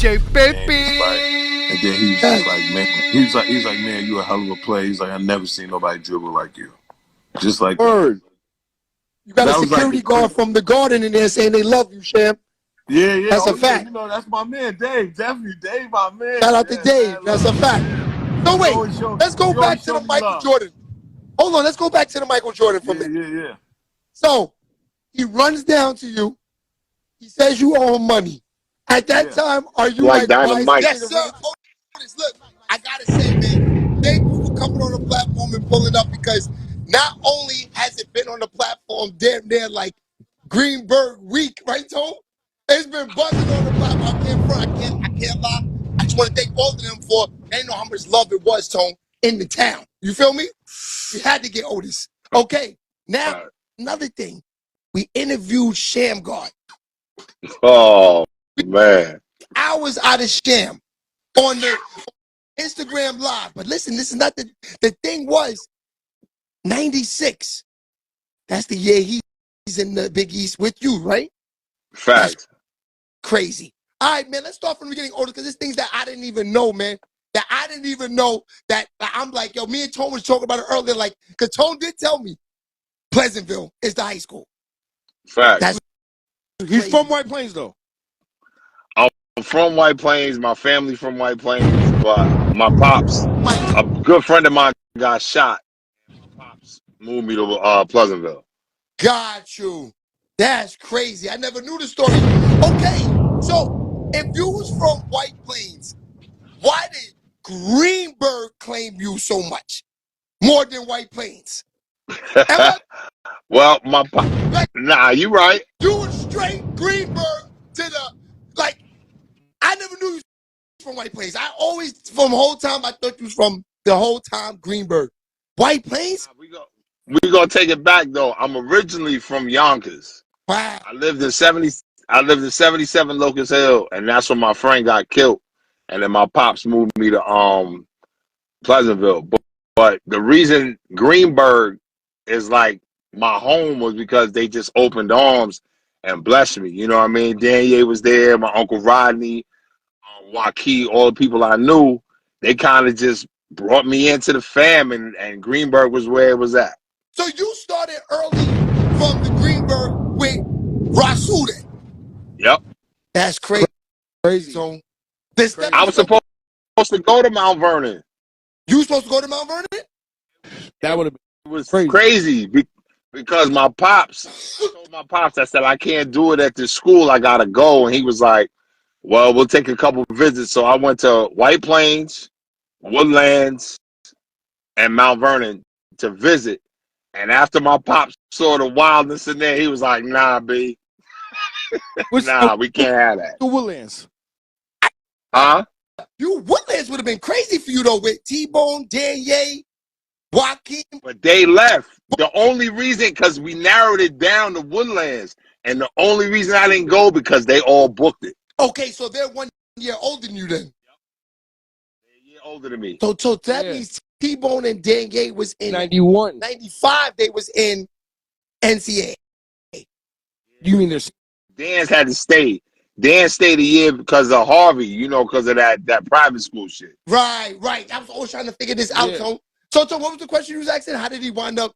And then he was just like, man, he's like, man, you a hell of a player. He's like, I never seen nobody dribble like you. Just like Word. that. You got a security guard from the Garden in there saying they love you, Sham. Yeah, yeah. That's a fact. Yeah, you know, that's my man, Dave. Definitely, Dave, my man. Shout out to Dave. Man, that's a fact. So wait, let's go back to the Michael Jordan. Hold on, let's go back to the Michael Jordan for a minute. Yeah. So he runs down to you. He says you owe him money. At that time, are you like Dynamite? Yes, sir. Otis, look, I gotta say, man, thank you for coming on the platform and pulling up, because not only has it been on the platform damn near like Greenberg week, right, Tone? It's been buzzing on the platform. I can't lie. I just want to thank both of them for they know how much love it was, Tone, in the town. You feel me? We had to get Otis. Okay, now another thing. We interviewed Shamgar. Oh man. Hours out of Sham on the Instagram Live. But listen, this is not the thing was 96. That's the year he's in the Big East with you, right? Facts. That's crazy. All right, man, let's start from the beginning, Otis, because there's things that I didn't even know, man. That I didn't even know that I'm like, yo, me and Tone was talking about it earlier, like, because Tone did tell me Pleasantville is the high school. Facts. He's from White Plains, though. I'm from White Plains. My family from White Plains, but my pops, a good friend of mine, got shot. My pops moved me to Pleasantville. Got you. That's crazy. I never knew the story. Okay, so if you was from White Plains, why did Greenberg claim you so much? More than White Plains? Well, my pop. Nah, you right. You were straight Greenberg to the, like, I never knew you was from White Plains. I always, from the whole time, I thought you was from the whole time Greenberg. White Plains? We gonna take it back though. I'm originally from Yonkers. Wow. I lived in 77 Locust Hill, and that's when my friend got killed. And then my pops moved me to Pleasantville. But the reason Greenberg is like my home was because they just opened arms and blessed me. You know what I mean? Daniel was there, my Uncle Rodney, Joaquin, all the people I knew. They kind of just brought me into the fam, and Greenberg was where it was at. So you started early from the Greenberg with Rasul. Yep. That's crazy. So I was supposed to go to Mount Vernon. You were supposed to go to Mount Vernon? That would have been crazy because my pops, I told my pops, I said, I can't do it at this school. I got to go. And he was like, well, we'll take a couple of visits. So I went to White Plains, Woodlands, and Mount Vernon to visit. And after my pops saw the wildness in there, he was like, nah, B. Nah, we can't have that. The Woodlands. Huh? Woodlands would have been crazy for you, though, with T-Bone, Daniel, Joaquin. But they left. The only reason, because we narrowed it down to Woodlands. And the only reason I didn't go, because they all booked it. Okay, so they're 1 year older than you then. Yep. They're a year older than me. So that means T-Bone and Daniel was in 91. 95, they was in NCAA. You mean there's... Dan's had to stay. Dan stayed a year because of Harvey, you know, because of that private school shit. Right. I was always trying to figure this out, Tone. So what was the question you was asking? How did he wind up?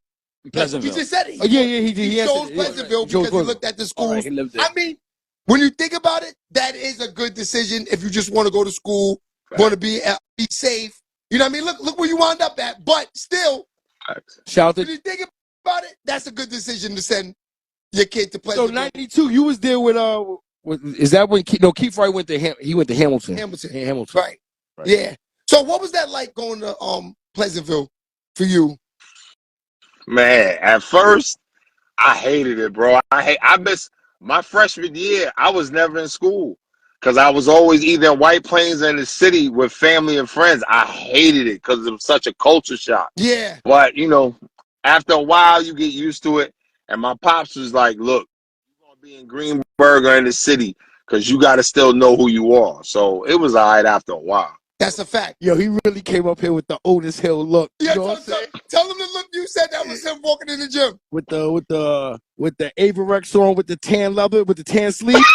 Pleasantville. You just said it. He did. He chose Pleasantville because he looked at the schools. I mean, when you think about it, that is a good decision if you just want to go to school, want to be safe. You know what I mean? Look where you wound up at. But still, when you think about it, that's a good decision to send your kid to Pleasantville. So 92, you was there with is that when Keith Wright went to Hamilton? Hamilton. Right. Yeah. So what was that like going to Pleasantville for you? Man, at first I hated it, bro. I missed my freshman year. I was never in school because I was always either in White Plains or in the city with family and friends. I hated it because it was such a culture shock. Yeah. But you know, after a while you get used to it. And my pops was like, look, you're gonna be in Greenberg or in the city because you gotta still know who you are. So it was all right after a while. That's a fact. Yo, he really came up here with the Otis Hill look. Yeah, you know tell him the look you said that was him walking in the gym. With the Averex on, with the tan leather, with the tan sleeve.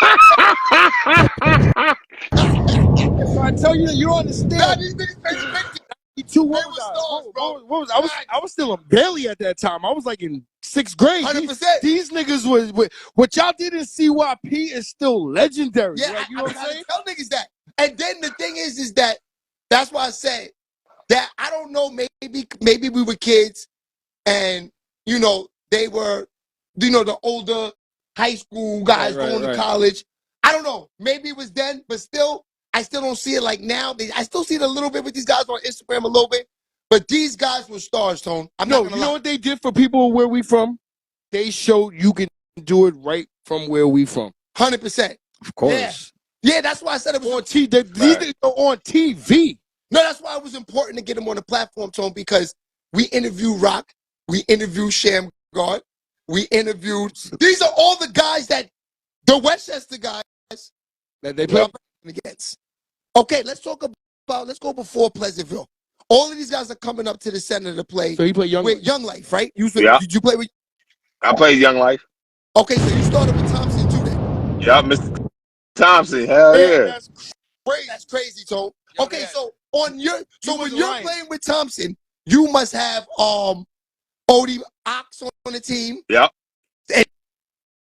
So I tell you that you don't understand. Nah, these niggas expected. What They was were I? stars, bro. What was I was still in Bailey at that time. I was like in 6th grade. 100%. These niggas was what y'all did in CYP is still legendary. Yeah, like, you know what I'm saying? Tell niggas that. And then the thing is that that's why I said that I don't know. Maybe we were kids, and you know they were, you know, the older high school guys going to college. I don't know. Maybe it was then, but still, I still don't see it like now. I still see it a little bit with these guys on Instagram, a little bit. But these guys were stars, Tone. I'm not gonna lie. Know what they did for people where we from? They showed you can do it right from where we from. 100%. Of course. Yeah, that's why I said it was on TV. These niggas are on TV. No, that's why it was important to get them on the platform, Tone, because we interviewed Rock, we interviewed Sham God, we interviewed. These are all the guys that the Westchester guys that they play against. Okay, let's talk about. Let's go before Pleasantville. All of these guys are coming up to the center to play. So you play Young Life, right? Did you play with? I played Young Life. Okay, so you started with Thompson too, then? Yeah, Mr. Thompson. Hell yeah. That's crazy, Tone. Okay, so when you're playing with Thompson, you must have Otis Ox on the team. Yep.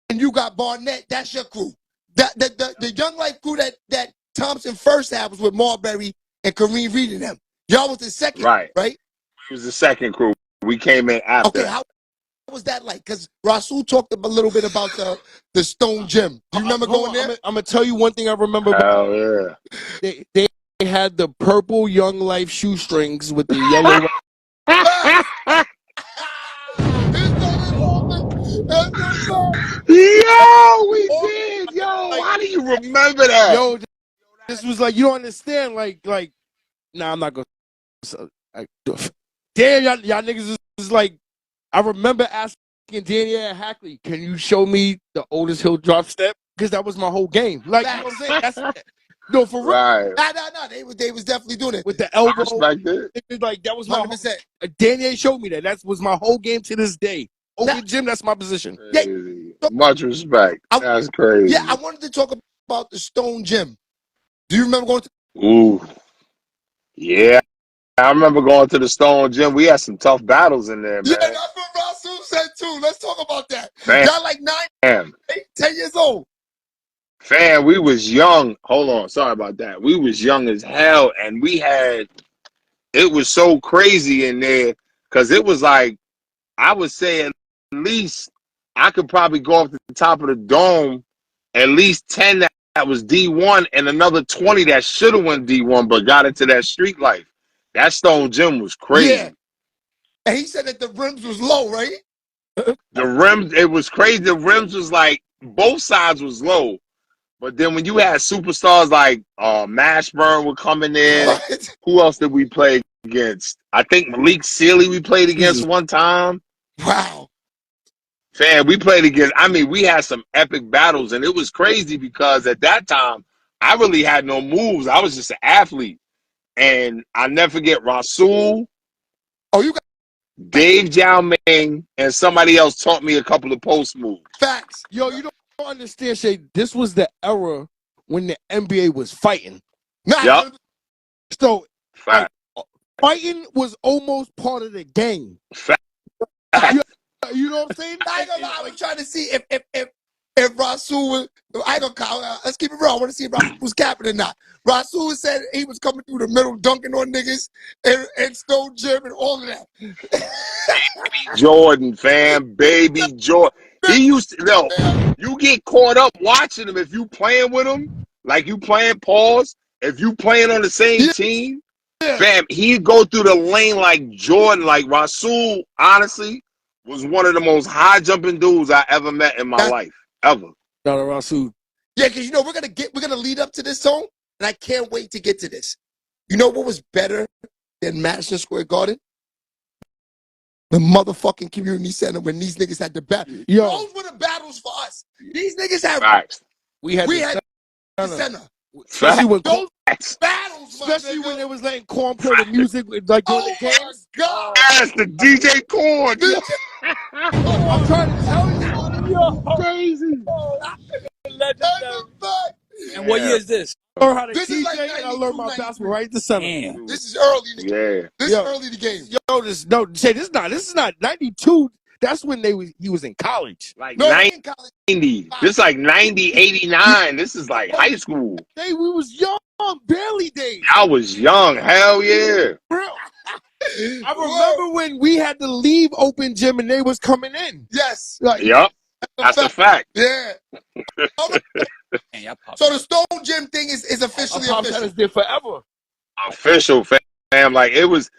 And you got Barnett. That's your crew. The Young Life crew that Thompson first had was with Marbury and Kareem Reed and them. Y'all was the second, right? It was the second crew. We came in after. Okay, how was that like? Because Rasul talked a little bit about the Stone Gym. Do you remember going there? I'm gonna tell you one thing I remember. Hell yeah. They had the purple Young Life shoestrings with the yellow. Yo, we did. Yo, how do you remember that? Yo, this was like, you don't understand. Like, nah, I'm not gonna. Damn, y'all niggas is like. I remember asking Danielle Hackley, "Can you show me the Otis Hill drop step?" Because that was my whole game. Like, you know what I'm saying? No, for real. Right. Nah. They was definitely doing it with the elbow. I respect it. Like that was my 100%. Danielle showed me that. That was my whole game to this day. Open gym, that's my position. Yeah. Much respect. That's crazy. Yeah, I wanted to talk about the Stone Gym. Do you remember going to? Ooh. Yeah. I remember going to the Stone Gym. We had some tough battles in there, man. Yeah, that's what Rasul said too. Let's talk about that. Fam. Y'all like 9, 8, 10 years old. Fam, we was young. Hold on. Sorry about that. We was young as hell. And it was so crazy in there because it was like, I would say at least I could probably go up to the top of the dome, at least 10 that was D1 and another 20 that should have went D1 but got into that street life. That Stone Gym was crazy. Yeah. And he said that the rims was low, right? The rims, it was crazy. The rims was like, both sides was low. But then when you had superstars like Mashburn were coming in, what? Who else did we play against? I think Malik Sealy we played against one time. Wow. Fam, we played against, we had some epic battles. And it was crazy because at that time, I really had no moves. I was just an athlete. And I never forget Rasul. Oh, you got Dave Jiao-Ming and somebody else taught me a couple of post moves. Facts. Yo, you don't understand, Shay. This was the era when the NBA was fighting. Yep. So fighting was almost part of the game. Fact. You know what I'm saying? I was trying to see if Rasul was. I ain't gonna let's keep it real. I want to see if Rasul was capping or not. Rasul said he was coming through the middle, dunking on niggas and Stone Gym and all of that. Baby Jordan, fam, baby Jordan. He used to. You get caught up watching him if you playing with him, like you playing pause. If you playing on the same team, fam, he'd go through the lane like Jordan. Like Rasul, honestly, was one of the most high jumping dudes I ever met in my life, ever. Shout out Rasul. Yeah, because we're gonna lead up to this song, and I can't wait to get to this. You know what was better than Madison Square Garden? The motherfucking community center when these niggas had the battle. Those were the battles for us. These niggas had. Facts. We had the center. Especially when those battles, especially when they was letting Korn play the music, like during the games. God. Yes, the DJ Korn. I'm trying to tell you, yo, crazy. Legendary. And what year is this? I learned how to This TJ is like and I learned my 92, basketball right to 7. Damn. This is early. Yeah. This is early in the game. Yo, this is not 92. That's when he was in college. Like No, they in college. 90. This is like 90, 89. This is like high school. Hey, we was young, barely days. I was young. Hell yeah. I remember when we had to leave open gym and they was coming in. Yes. Like, Yep. That's a fact. Yeah. Man, So the Stone Gym thing is officially our pops had us there forever. Official, fam. Like it was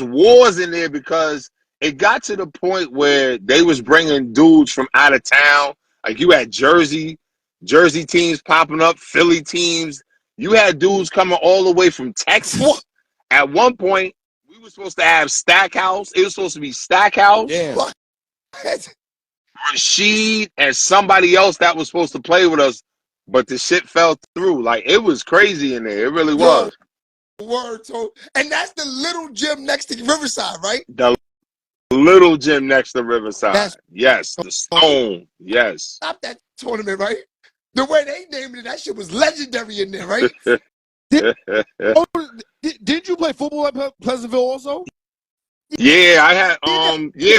wars in there because it got to the point where they was bringing dudes from out of town. Like you had Jersey teams popping up, Philly teams. You had dudes coming all the way from Texas. At one point, we were supposed to have Stackhouse. It was supposed to be Stackhouse. Yeah. Rashid and somebody else that was supposed to play with us, but the shit fell through. Like it was crazy in there. It really was. Word. So, and that's the little gym next to Riverside, right? The little gym next to Riverside. Yes. The Stone. Yes. Stop that tournament, right? The way they named it, that shit was legendary in there, right? Did you play football at Pleasantville also? Yeah, I had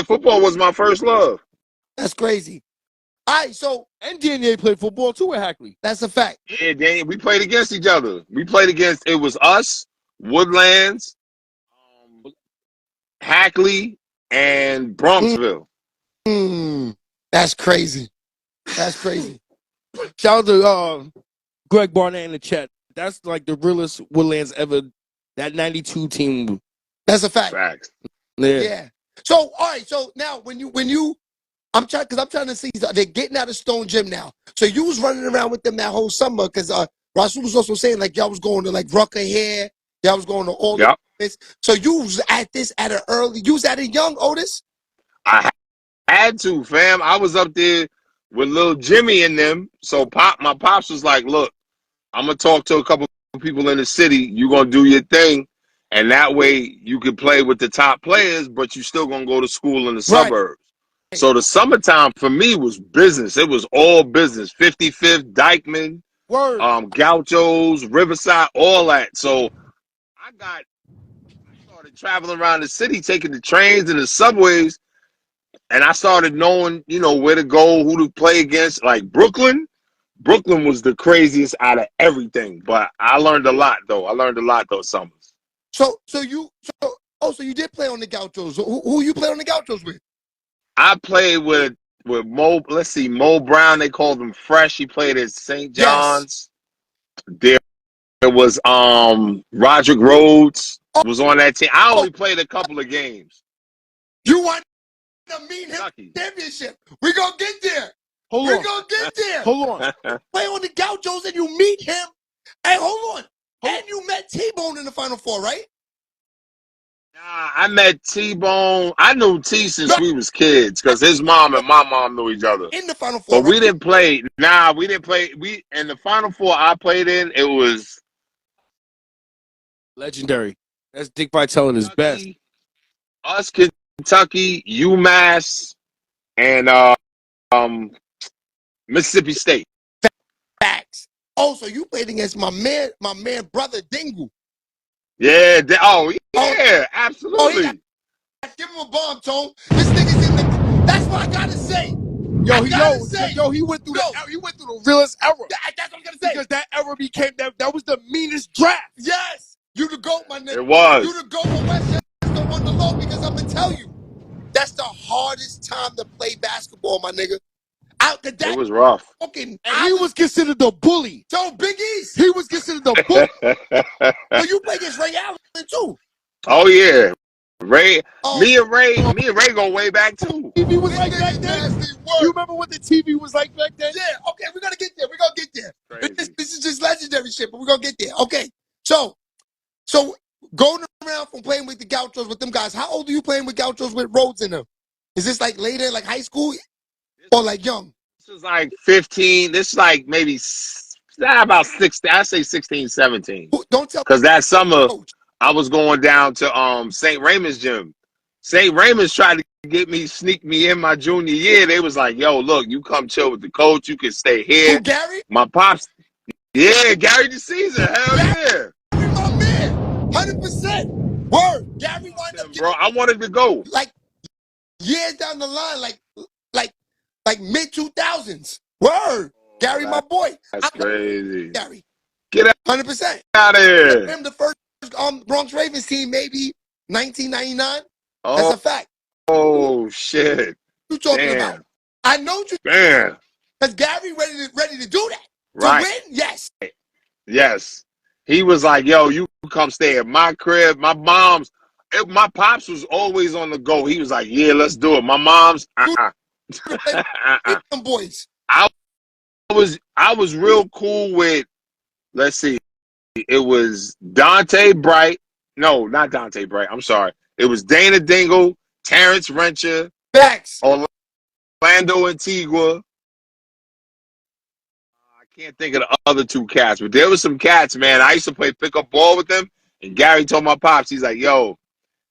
football was my first love. That's crazy. All right, so and DNA played football too at Hackley. That's a fact. Yeah, Danny, we played against each other. It was us, Woodlands, Hackley, and Bronxville. That's crazy. That's crazy. Shout out to Greg Barnett in the chat. That's like the realest Woodlands ever. That 92 team. That's a fact. Facts. Yeah. So all right. So now when you, I'm trying to see. They're getting out of Stone Gym now. So you was running around with them that whole summer because Rasul was also saying like y'all was going to like Rucker here. Y'all was going to all this. So you was at a young Otis. I had to, fam. I was up there with little Jimmy and them. So my pops was like, look, I'm going to talk to a couple of people in the city. You going to do your thing. And that way you can play with the top players, but you still going to go to school in the suburbs. So the summertime for me was business. It was all business. 55th, Dykeman, Gauchos, Riverside, all that. So I started traveling around the city, taking the trains and the subways. And I started knowing, where to go, who to play against. Like Brooklyn was the craziest out of everything. But I learned a lot, though. Summers. So you did play on the Gauchos. Who you play on the Gauchos with? I played with Mo. Let's see, Mo Brown. They called him Fresh. He played at St. John's. There was Roderick Rhodes was on that team. I only played a couple of games. You want to meet him championship? We gonna get there. We're gonna get there. Hold on. Play on the Gauchos and you meet him. Hey, hold on. And you met T-Bone in the Final Four, right? Nah, I met T-Bone. I knew T since we was kids because his mom and my mom knew each other. In the Final Four, but we didn't play. Nah, we didn't play. We in the Final Four I played in. It was legendary. That's Dick Vitale at his best. Us, Kentucky, UMass, and Mississippi State. Facts. Oh, so you played against my man, brother Dingle. Yeah. Absolutely. Give him a bomb, Tone. This nigga's in the. That's what I gotta say. He went through the realest era. That's what I'm gonna say. Because that era became that was the meanest draft. Yes, you the GOAT, my nigga. It was. You the GOAT on Westchester on the low because I'm gonna tell you, that's the hardest time to play basketball, my nigga. It was rough. And he was considered the bully. So Big East. He was considered the bully. So you play against Ray Allen too. Oh yeah. Me and Ray go way back too. TV was like back then. You remember what the TV was like back then? Yeah, okay, we're gonna get there. This is just legendary shit, but we're gonna get there. Okay. So going around from playing with the Gauchos with them guys, how old are you playing with Gauchos with Rhodes in them? Is this like later, like high school? Or like young? This is like 15. This is like maybe about 16. I say 16, 17. Don't tell. Because that summer I was going down to St. Raymond's gym. St. Raymond's tried to sneak me in my junior year. They was like, "Yo, look, you come chill with the coach. You can stay here." Who, Gary? My pops. Yeah, Gary DeCesar. Hell yeah. Gary, my man. 100%. Word. Gary wound up Bro, I wanted to go. like years down the line, like mid 2000s. Word. Gary, my boy. That's crazy. Gary. Get 100%. out of here. Him the first Bronx Ravens team, maybe 1999. Oh, That's a fact. oh shit. What you talking Damn. about? I know you. Damn. Because Gary ready to do that. Right. To win, yes. Yes. He was like, yo, you come stay at my crib. My pops was always on the go. He was like, yeah, let's do it. My mom's Them boys. I was real cool with, let's see, it was Dante Bright. No, not Dante Bright. I'm sorry. It was Dana Dingle, Terrence Rencher, Facts. Orlando Antigua. I can't think of the other two cats, but there was some cats, man. I used to play pickup ball with them, and Gary told my pops, he's like, yo,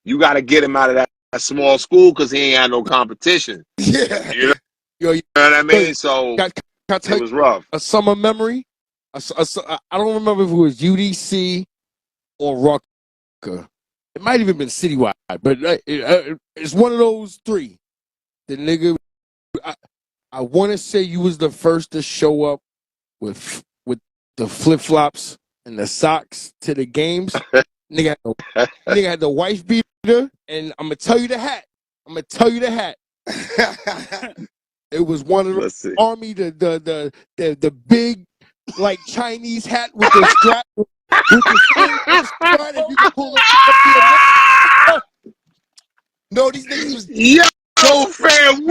you got to get him out of that small school because he ain't had no competition. Yeah. You know what I mean? So it was rough. A summer memory. I don't remember if it was UDC or Rucker. It might even been citywide, but it's one of those three. The nigga, I want to say you was the first to show up with the flip flops and the socks to the games. nigga had the wife beater, and I'm gonna tell you the hat. It was one of the army, the big like Chinese hat with the strap with the strap, and you can pull it up. No, these niggas was yo, fam.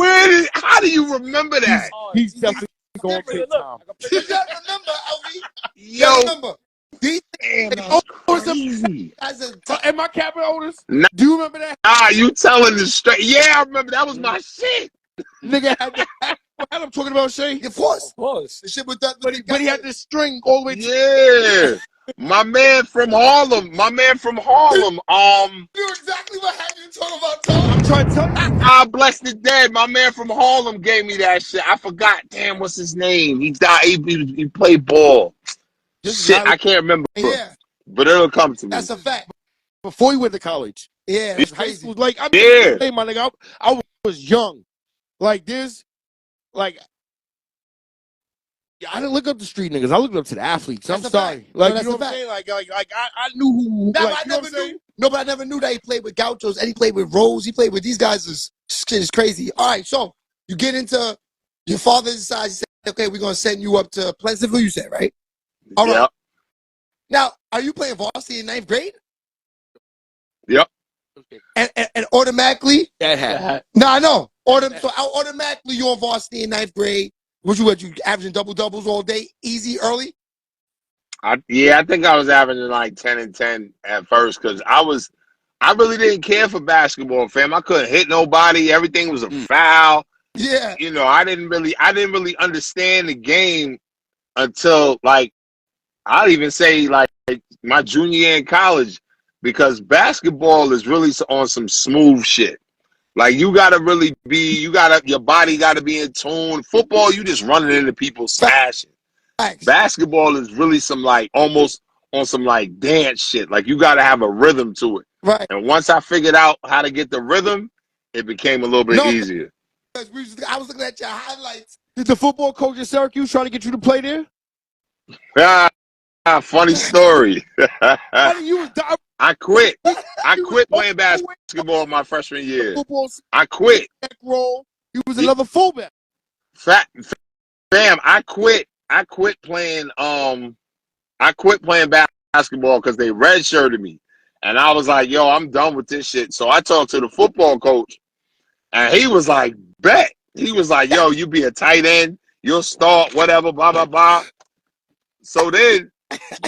How do you remember that? He's definitely going to take time. You gotta remember, LV. Yo, remember. These crazy. Am I capping, Otis? Nah, do you remember that? Ah, you telling the straight? Yeah, I remember. That was my shit. Nigga had the hat. What I'm talking about, Shay? Of course. Of course. The shit with that. But he had this string all the way to. Yeah. My man from Harlem. You knew exactly what hat you talking about, Tom. I'm trying to tell you. I bless the dead. My man from Harlem gave me that shit. I forgot. Damn, what's his name? He died. He played ball. Shit, I can't remember. Yeah. But it'll come to me. That's a fact. Before he went to college. Yeah, His it's high crazy. school, like, I mean, Yeah. hey, my nigga, I was young. Like this, like, I didn't look up the street niggas. I looked up to the athletes. I'm That's a sorry. fact. Like, No, you know that's what I'm a saying? Like, I knew who. Nah, Like, I you know never what I'm saying? knew. No, but I never knew that he played with Gauchos and he played with Rose. He played with these guys. Shit is crazy. All right, so you get into your father decides, he said, okay, we're gonna send you up to Pleasantville. You said, right? All right. Yep. Now, are you playing varsity in 9th grade? Yep. And automatically? That hat. No, I know. So automatically you're on varsity in 9th grade. What you averaging doubles all day, easy, early? I think I was averaging like 10 and 10 at first because I really didn't care for basketball, fam. I couldn't hit nobody. Everything was a foul. Yeah. You know, I didn't really understand the game until like I'd even say like my junior year in college because basketball is really on some smooth shit. Like you gotta really be, your body gotta be in tune. Football, you just running into people smashing. Thanks. Basketball is really some like almost on some like dance shit. Like you gotta have a rhythm to it. Right. And once I figured out how to get the rhythm, it became a little bit easier. I was looking at your highlights. Did the football coach at Syracuse try to get you to play there? Funny story. You was I quit. I quit playing basketball my freshman year. I quit. Role. He was another fullback. Fam, I quit playing. I quit playing basketball because they redshirted me, and I was like, "Yo, I'm done with this shit." So I talked to the football coach, and he was like, "Bet." He was like, "Yo, you be a tight end, you'll start, whatever, blah blah blah." So then,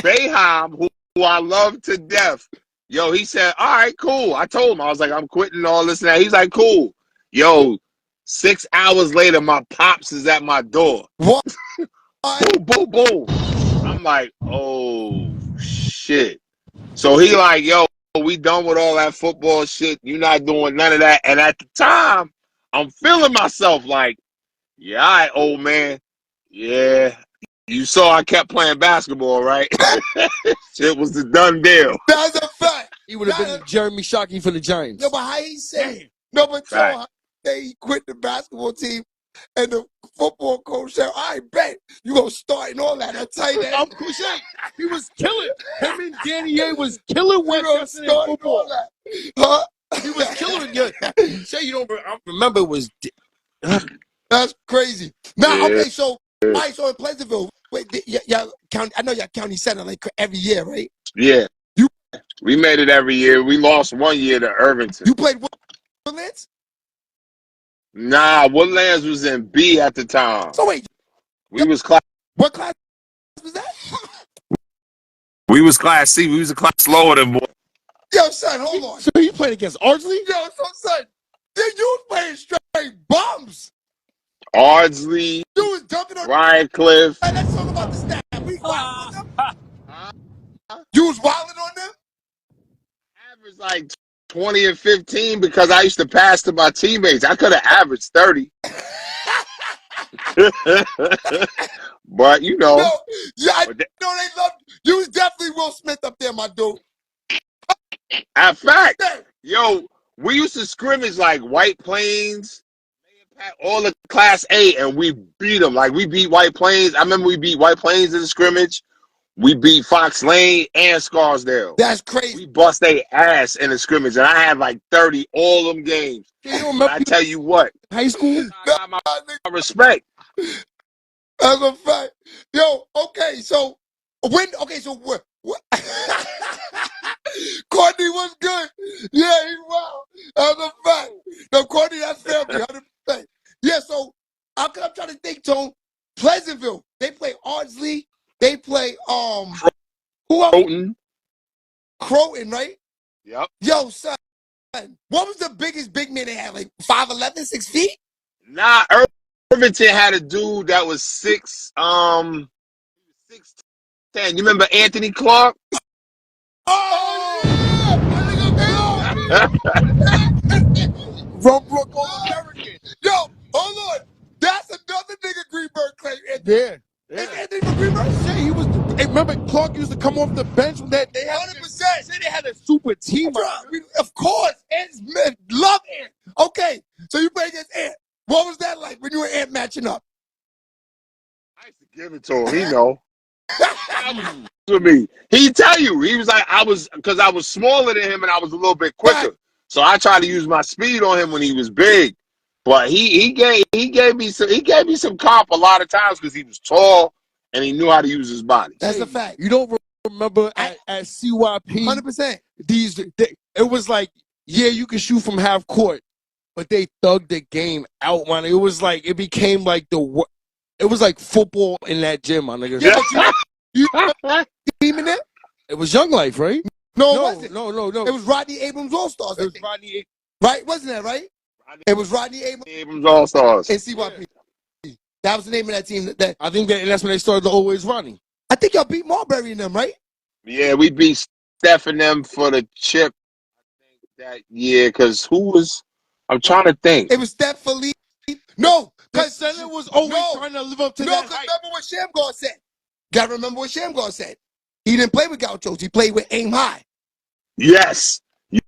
Bayham, who I love to death, yo, he said, "All right, cool." I told him, I was like, "I'm quitting all this and that." He's like, "Cool." Yo, 6 hours later, my pops is at my door. What? Boom, boom, boom. I'm like, oh, shit. So he like, yo, we done with all that football shit. You're not doing none of that. And at the time, I'm feeling myself like, yeah, all right, old man. Yeah, You saw I kept playing basketball, right? It was the done deal. That's a fact. He would have been Jeremy Shockey for the Giants. No, but how he said, no, but Joe, how he quit the basketball team and the football coach said, I bet you gonna start and all that. I tell you that. He was killing. Him and Danny A was killing Westchester in football. Huh? He was killing you. Say you don't remember it was. That's crazy. Now, Yeah. okay, so, all right, so in Pleasantville, wait, y'all county, I know y'all county center like every year, right? Yeah. You- We made it every year. We lost one year to Irvington. You played Woodlands? Nah, Woodlands was in B at the time. So wait, We was class. what class was that? We was class C. We was a class lower than boy. Yo, son, hold on. So you played against Ardsley? Yo, so son, you was playing straight bombs. Ardsley, You was dunking on. Ryan Cliff. Hey, let's talk about the stat. We wilding on them. You was wilding on them. Average like 20 and 15 because I used to pass to my teammates. I could have averaged 30. But you know. No, yeah, I know they loved you. Was definitely Will Smith up there, my dude. In fact, yo, we used to scrimmage like White Plains, all the Class A, and we beat them. Like we beat White Plains. I remember we beat White Plains in the scrimmage. We beat Fox Lane and Scarsdale. That's crazy. We bust their ass in the scrimmage, and I had like 30 all them games. I tell you what, High school? my respect. That's a fact. Yo, okay, so when? Okay, so what? Courtney was good. Yeah, he's wild. That's a fact. No, Courtney, that's family. 100%. Yeah, so I'm trying to think, Tone. Pleasantville, they play Ardsley. They play who else? Croton, right? Yep. Yo, son, what was the biggest big man they had? Like 5'11", 6 feet? Nah, Irvington had a dude that was 6'10". You remember Anthony Clark? Oh, yeah! Rumbrook All-American. Yo, hold on. That's another nigga Greenberg claim. Yeah. Is Anthony from Greenberg? Yeah, he was. Hey, remember Clark used to come off the bench with that. They had 100%. Say they had a super team. Of course. Ant's men love Ant. Okay, so you play against Ant. What was that like when you and Ant matching up? I used to give it to him. He know. To me, he tell you he was like because I was smaller than him and I was a little bit quicker. Right. So I tried to use my speed on him when he was big. But he gave me some comp a lot of times because he was tall and he knew how to use his body. That's a fact. You don't remember at CYP? 100%. It was like, yeah, you can shoot from half court, but they thugged the game out, man. It was like it became like it was like football in that gym, my nigga. Yeah, you team in there? It was Young Life, right? No, it wasn't. No. It was Rodney Abrams All-Stars. It was Rodney. Right? Wasn't that right? It was Rodney Abrams All-Stars. and CYP. Yeah. That was the name of that team. I think that's when they started the Always Ronnie. I think y'all beat Marbury in them, right? Yeah, we beat Steph and them for the chip that year because who was? I'm trying to think. It was Steph Philippe. No, because Center was always trying to live up to that. No, because remember what Shamgar said. Gotta remember what Shamgar said. He didn't play with Gauchos. He played with Aim High. Yes, he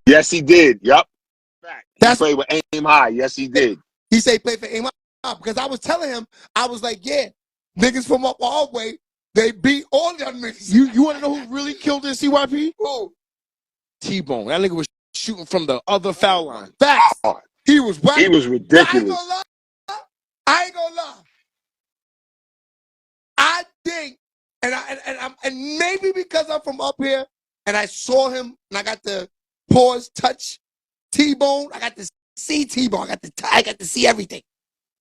did. Yep. He played with Aim High. Yes, he did. He said he played for Aim High because I was telling him, I was like, yeah, niggas from up our way, they beat all them niggas. You want to know who really killed in CYP? Who? T-Bone. That nigga was shooting from the other foul line. Facts. He was whack. He was ridiculous. I ain't gonna lie. I think, and maybe because I'm from up here and I saw him and I got to pause, touch T-Bone. I got to see T-Bone. I got to see everything.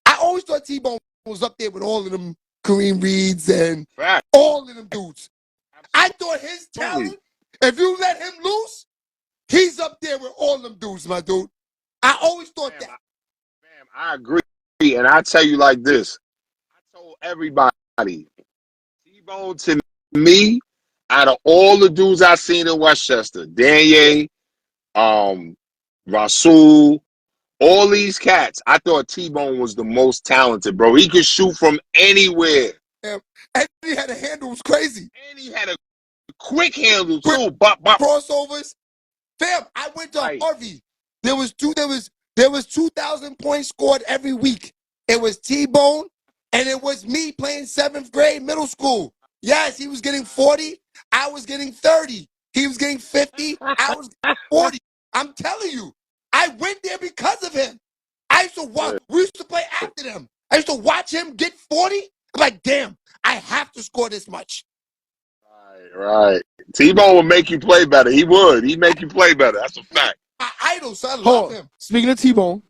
I always thought T-Bone was up there with all of them Kareem Reeds and all of them dudes. I thought his talent, if you let him loose, he's up there with all them dudes, my dude. I always thought that. I agree. And I tell you like this. I told everybody, T-Bone to me, out of all the dudes I seen in Westchester, Danye, Rasul, all these cats, I thought T-Bone was the most talented, bro. He could shoot from anywhere. And he had a handle, it was crazy. And he had a quick handle Quick too. Bop, bop. crossovers. Fam, I went to Right. Harvey. There was 2,000 points scored every week. It was T-Bone, and it was me playing 7th grade middle school. Yes, he was getting 40. I was getting 30. He was getting 50. I was getting 40. I'm telling you, I went there because of him. I used to watch. We used to play after them. I used to watch him get 40. I'm like, damn, I have to score this much. Right. T-Bone would make you play better. He would. He'd make you play better. That's a fact. My idol, so I love him. Speaking of T-Bone,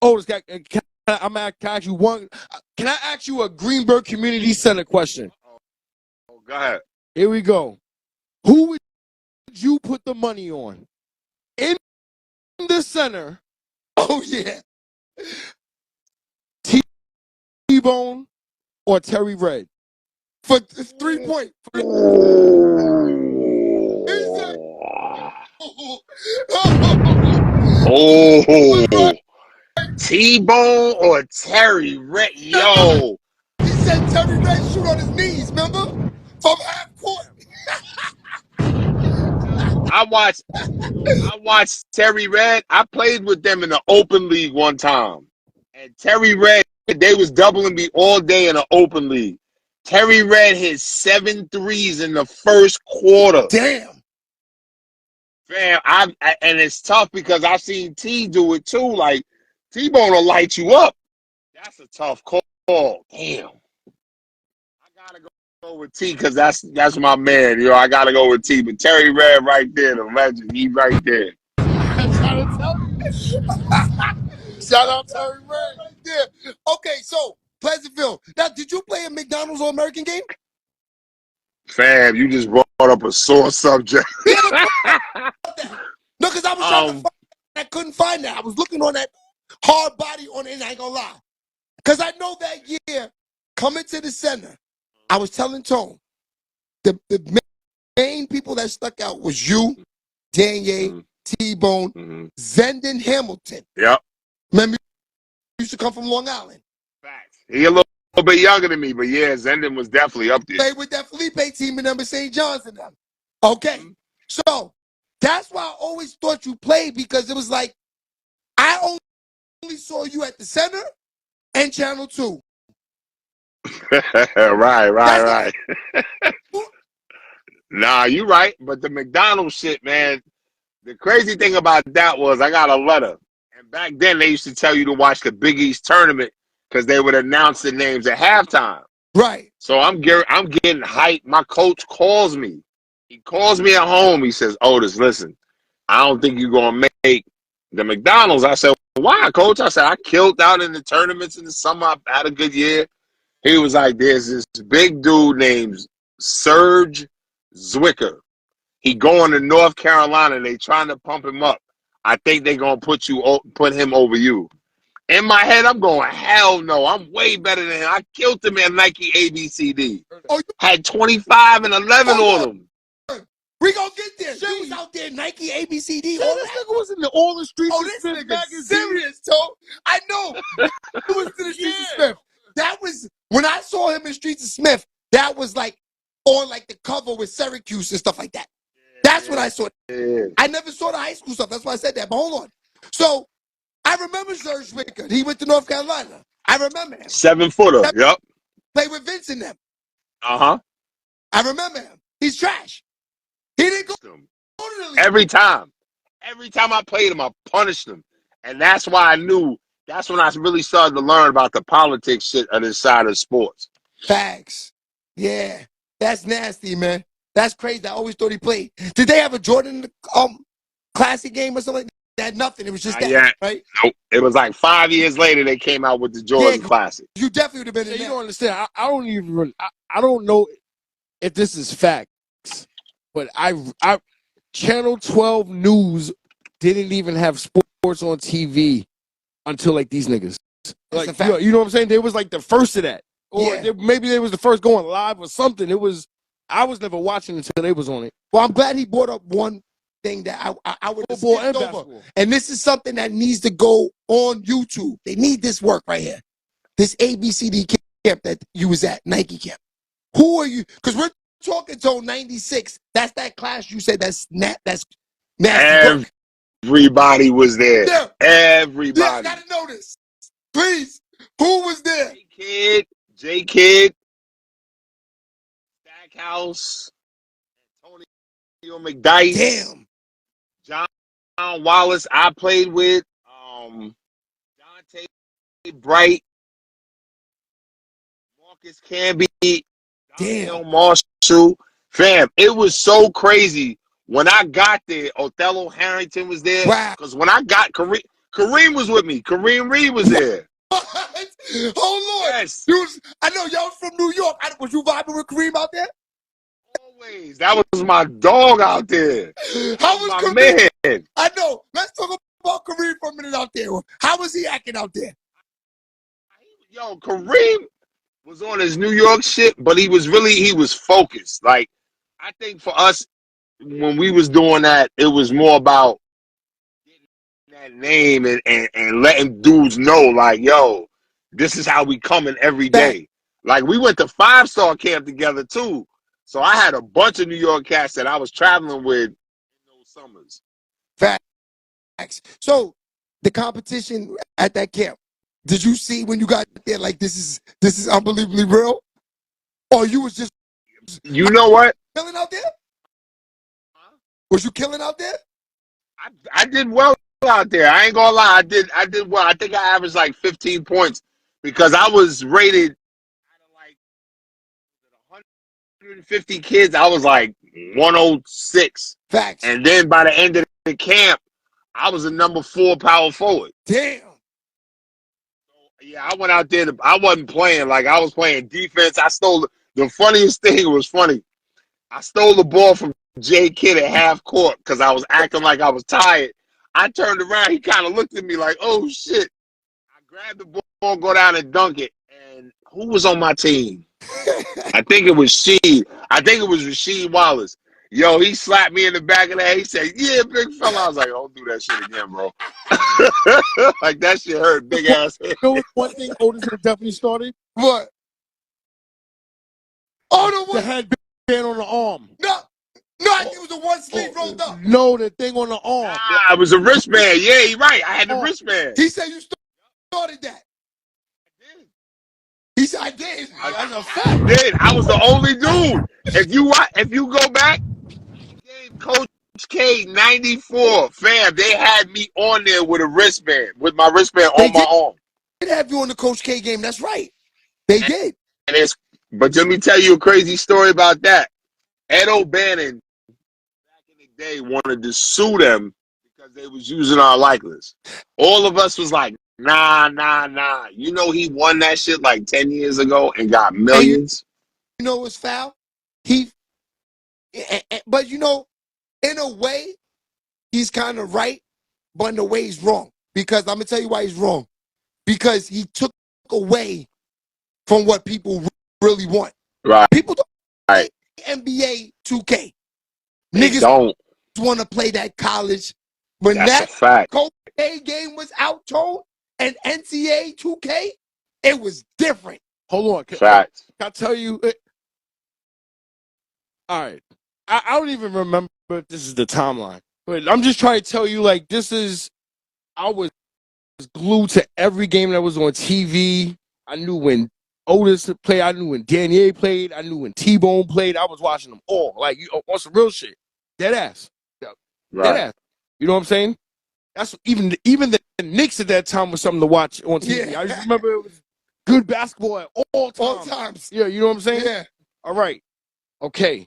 Otis, can I ask you one? Can I ask you a Greenberg Community Center question? Oh, go ahead. Here we go. Who would you put the money on in the center? Oh yeah, T-Bone or Terry Red? for 3 points. Oh, T-Bone or Terry Red? Yo, He said Terry Red shoot on his knees, remember? From half court. I watched Terry Red. I played with them in the open league one time, and Terry Red, they was doubling me all day in the open league. Terry Red hit 7 threes in the first quarter. Damn. Fam, and it's tough because I've seen T do it too. Like, T-Bone will light you up. That's a tough call. Damn. I gotta go with T because that's my man. You know, I gotta go with T. But Terry Red right there, the legend. He right there. Shout out Terry Red right there. Okay, so Pleasantville. Now, did you play a McDonald's All American game? Fam, you just brought up a sore subject. No, because I was trying to find I couldn't find that. I was looking on that hard body on it, and I ain't gonna lie. Because I know that year, coming to the center, I was telling Tone, the main people that stuck out was you, Danier, T-Bone, Zendon Hamilton. Yep. Remember, you used to come from Long Island. Facts. He a little bit younger than me, but yeah, Zendon was definitely up there. Played with that Felipe team and number St. John's and them. Okay. So that's why I always thought you played, because it was like I only saw you at the center and Channel 2. right. Nah, you right. But the McDonald's shit, man, the crazy thing about that was I got a letter. And back then they used to tell you to watch the Big East tournament because they would announce the names at halftime. Right. So I'm getting hyped. My coach calls me. He calls me at home. He says, Otis, listen, I don't think you're going to make the McDonald's. I said, why, coach? I said, I killed out in the tournaments in the summer. I had a good year. He was like, there's this big dude named Serge Zwicker. He going to North Carolina. They trying to pump him up. I think they're going to put him over you. In my head, I'm going, hell no. I'm way better than him. I killed him at Nike ABCD. Oh, Had 25 and 11 on him. We gonna get there. You was out there, Nike, ABCD. All this nigga was in all the streets. Oh, this nigga serious, Toe. I know. It was to the Streets of Smith. That was, when I saw him in Streets of Smith, that was like on like the cover with Syracuse and stuff like that. That's what I saw. I never saw the high school stuff. That's why I said that. But hold on. So I remember Serge Zwicker. He went to North Carolina. I remember him. 7-footer. Yep. Played with Vince and them. Uh-huh. I remember him. He's trash. He didn't go to the league. Every time I played him, I punished him. And that's why I knew, that's when I really started to learn about the politics shit on this side of sports. Facts. Yeah. That's nasty, man. That's crazy. I always thought he played. Did they have a Jordan Classic game or something like that? They had nothing. It was just that, right? Nope. It was like 5 years later they came out with the Jordan Classic. You definitely would have been in You that. don't understand. I don't know if this is facts, but I Channel 12 News didn't even have sports on TV until like these niggas. Like, you know what I'm saying? They was like the first of that. Or maybe they was the first going live or something. I was never watching until they was on it. Well, I'm glad he brought up one thing that I would have skipped over. Basketball. And this is something that needs to go on YouTube. They need this work right here. This ABCD camp that you was at, Nike camp? Who are you? Because we're talking till 96. That's that class you said that's nasty work. Everybody was there. Yeah. Everybody. Yeah, I gotta know this. Please. Who was there? J Kid, Stackhouse, Antonio McDice, Damn. John Wallace. I played with Dante Bright, Marcus Camby, Donnell Marshall. Fam, it was so crazy. When I got there, Othello Harrington was there. Wow. Because when I got Kareem was with me. Kareem Reed was there. What? Oh, Lord. Yes. I know y'all from New York. Was you vibing with Kareem out there? Always. That was my dog out there. How was my Kareem? man. I know. Let's talk about Kareem for a minute out there. How was he acting out there? Yo, Kareem was on his New York shit, but he was focused. Like, I think for us, when we was doing that, it was more about that name and letting dudes know, like, yo, this is how we coming every day. Like, we went to 5-star camp together too. So I had a bunch of New York cats that I was traveling with in those summers. Facts. So the competition at that camp, did you see when you got there like this is unbelievably real? Or you was just you know what? Killing out there? Was you killing out there? I did well out there. I ain't gonna lie. I did well. I think I averaged like 15 points because I was rated out of like 150 kids. I was like 106. Facts. And then by the end of the camp, I was a number 4 power forward. Damn. Yeah, I went out there. I wasn't playing. Like, I was playing defense. I stole the funniest thing was funny. I stole the ball from J Kidd at half court because I was acting like I was tired. I turned around. He kind of looked at me like, oh, shit. I grabbed the ball, go down and dunk it. And who was on my team? I think it was Rasheed Wallace. Yo, he slapped me in the back of the head. He said, yeah, big fella. I was like, don't do that shit again, bro. Like, that shit hurt, big ass head. You know one thing Otis would definitely started? What? Oh, The headband on the arm. No, I think it was the one sleeve rolled up. No, the thing on the arm. Ah, it was a wristband. Yeah, you're right. I had the wristband. He said you started that. He said I did. That's a fact. I did. I was the only dude. If you go back, Coach K 94, fam, they had me on there with a wristband, with my wristband on my arm. They did have you on the Coach K game. That's right. They did. But let me tell you a crazy story about that. Ed O'Bannon, back in the day, wanted to sue them because they was using our likeness. All of us was like, nah. You know he won that shit like 10 years ago and got millions. You know what's foul? But you know, in a way, he's kind of right, but in a way he's wrong. Because I'm going to tell you why he's wrong. Because he took away from what people really want. Right. People don't play NBA 2K. Niggas don't want to play that college. When That's that a fact. Coach K game was out, told, and NCAA 2K, it was different. Hold on. Facts. Can I tell you? All right. I don't even remember if this is the timeline. But I'm just trying to tell you, like, I was glued to every game that was on TV. I knew when Otis played. I knew when Danier played. I knew when T-Bone played. I was watching them all. Like, on some real shit. Dead ass. Right. Dead ass. You know what I'm saying? That's even the Knicks at that time was something to watch on TV. Yeah. I just remember it was good basketball at all times. All times. Yeah, you know what I'm saying? Yeah. All right. Okay.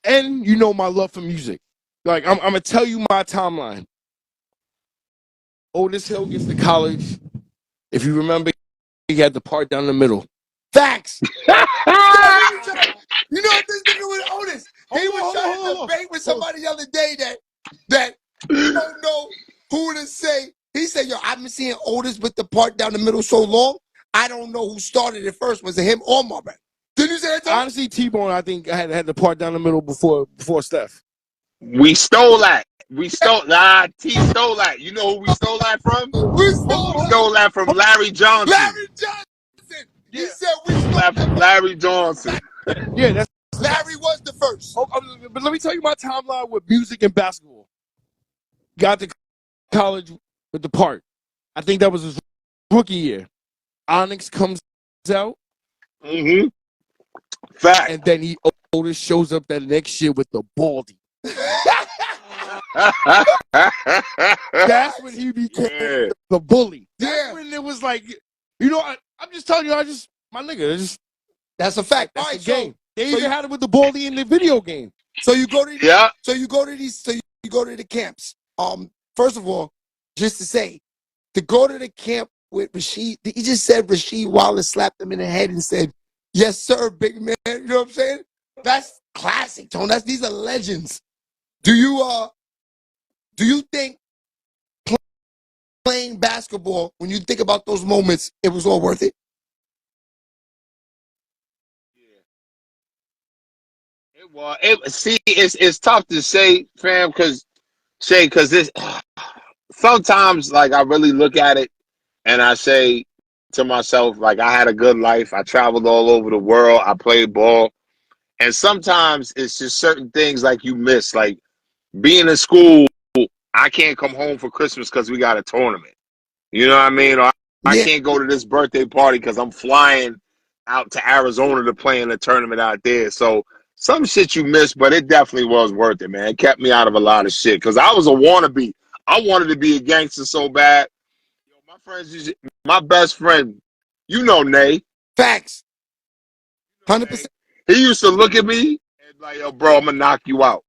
And you know my love for music. Like, I'm going to tell you my timeline. Otis Hill gets to college. If you remember, he had the part down the middle. Facts. You know what this nigga with Otis? He was trying to debate with somebody the other day that you don't know who to say. He said, yo, I've been seeing Otis with the part down the middle so long, I don't know who started it first. Was it him or Marvin? Didn't you say that, Tom? Honestly, T-Bone, I think, had the part down the middle before Steph. We stole that. We stole T stole that. You know who we stole that from? We stole We stole that from Larry Johnson. Larry Johnson. He said we stole that from Larry Johnson. Yeah, that's Larry was the first. Oh, but let me tell you my timeline with music and basketball. Got to college with the part. I think that was his rookie year. Onyx comes out. Mm-hmm. Fact. And then Otis shows up that next year with the baldy. That's when he became the bully. That's when it was like, you know, I'm just telling you, my nigga, that's a fact. That's all right, the game. So, they even had it with the baldy in the video game. So you go to you go to the camps. First of all, just to say, to go to the camp with Rasheed, he just said Rasheed Wallace slapped him in the head and said, "Yes, sir, big man." You know what I'm saying? That's classic, Tone. These are legends. Do you think playing basketball, when you think about those moments, it was all worth it? Yeah. It was. See, it's tough to say, fam, because this sometimes like I really look at it and I say to myself, like, I had a good life. I traveled all over the world. I played ball. And sometimes it's just certain things like you miss, like being in school. I can't come home for Christmas because we got a tournament. You know what I mean? Or I can't go to this birthday party because I'm flying out to Arizona to play in a tournament out there. So some shit you miss, but it definitely was worth it, man. It kept me out of a lot of shit because I was a wannabe. I wanted to be a gangster so bad. Yo, my best friend, you know, Nay. Facts. 100%. He used to look at me and like, yo, bro, I'm gonna knock you out.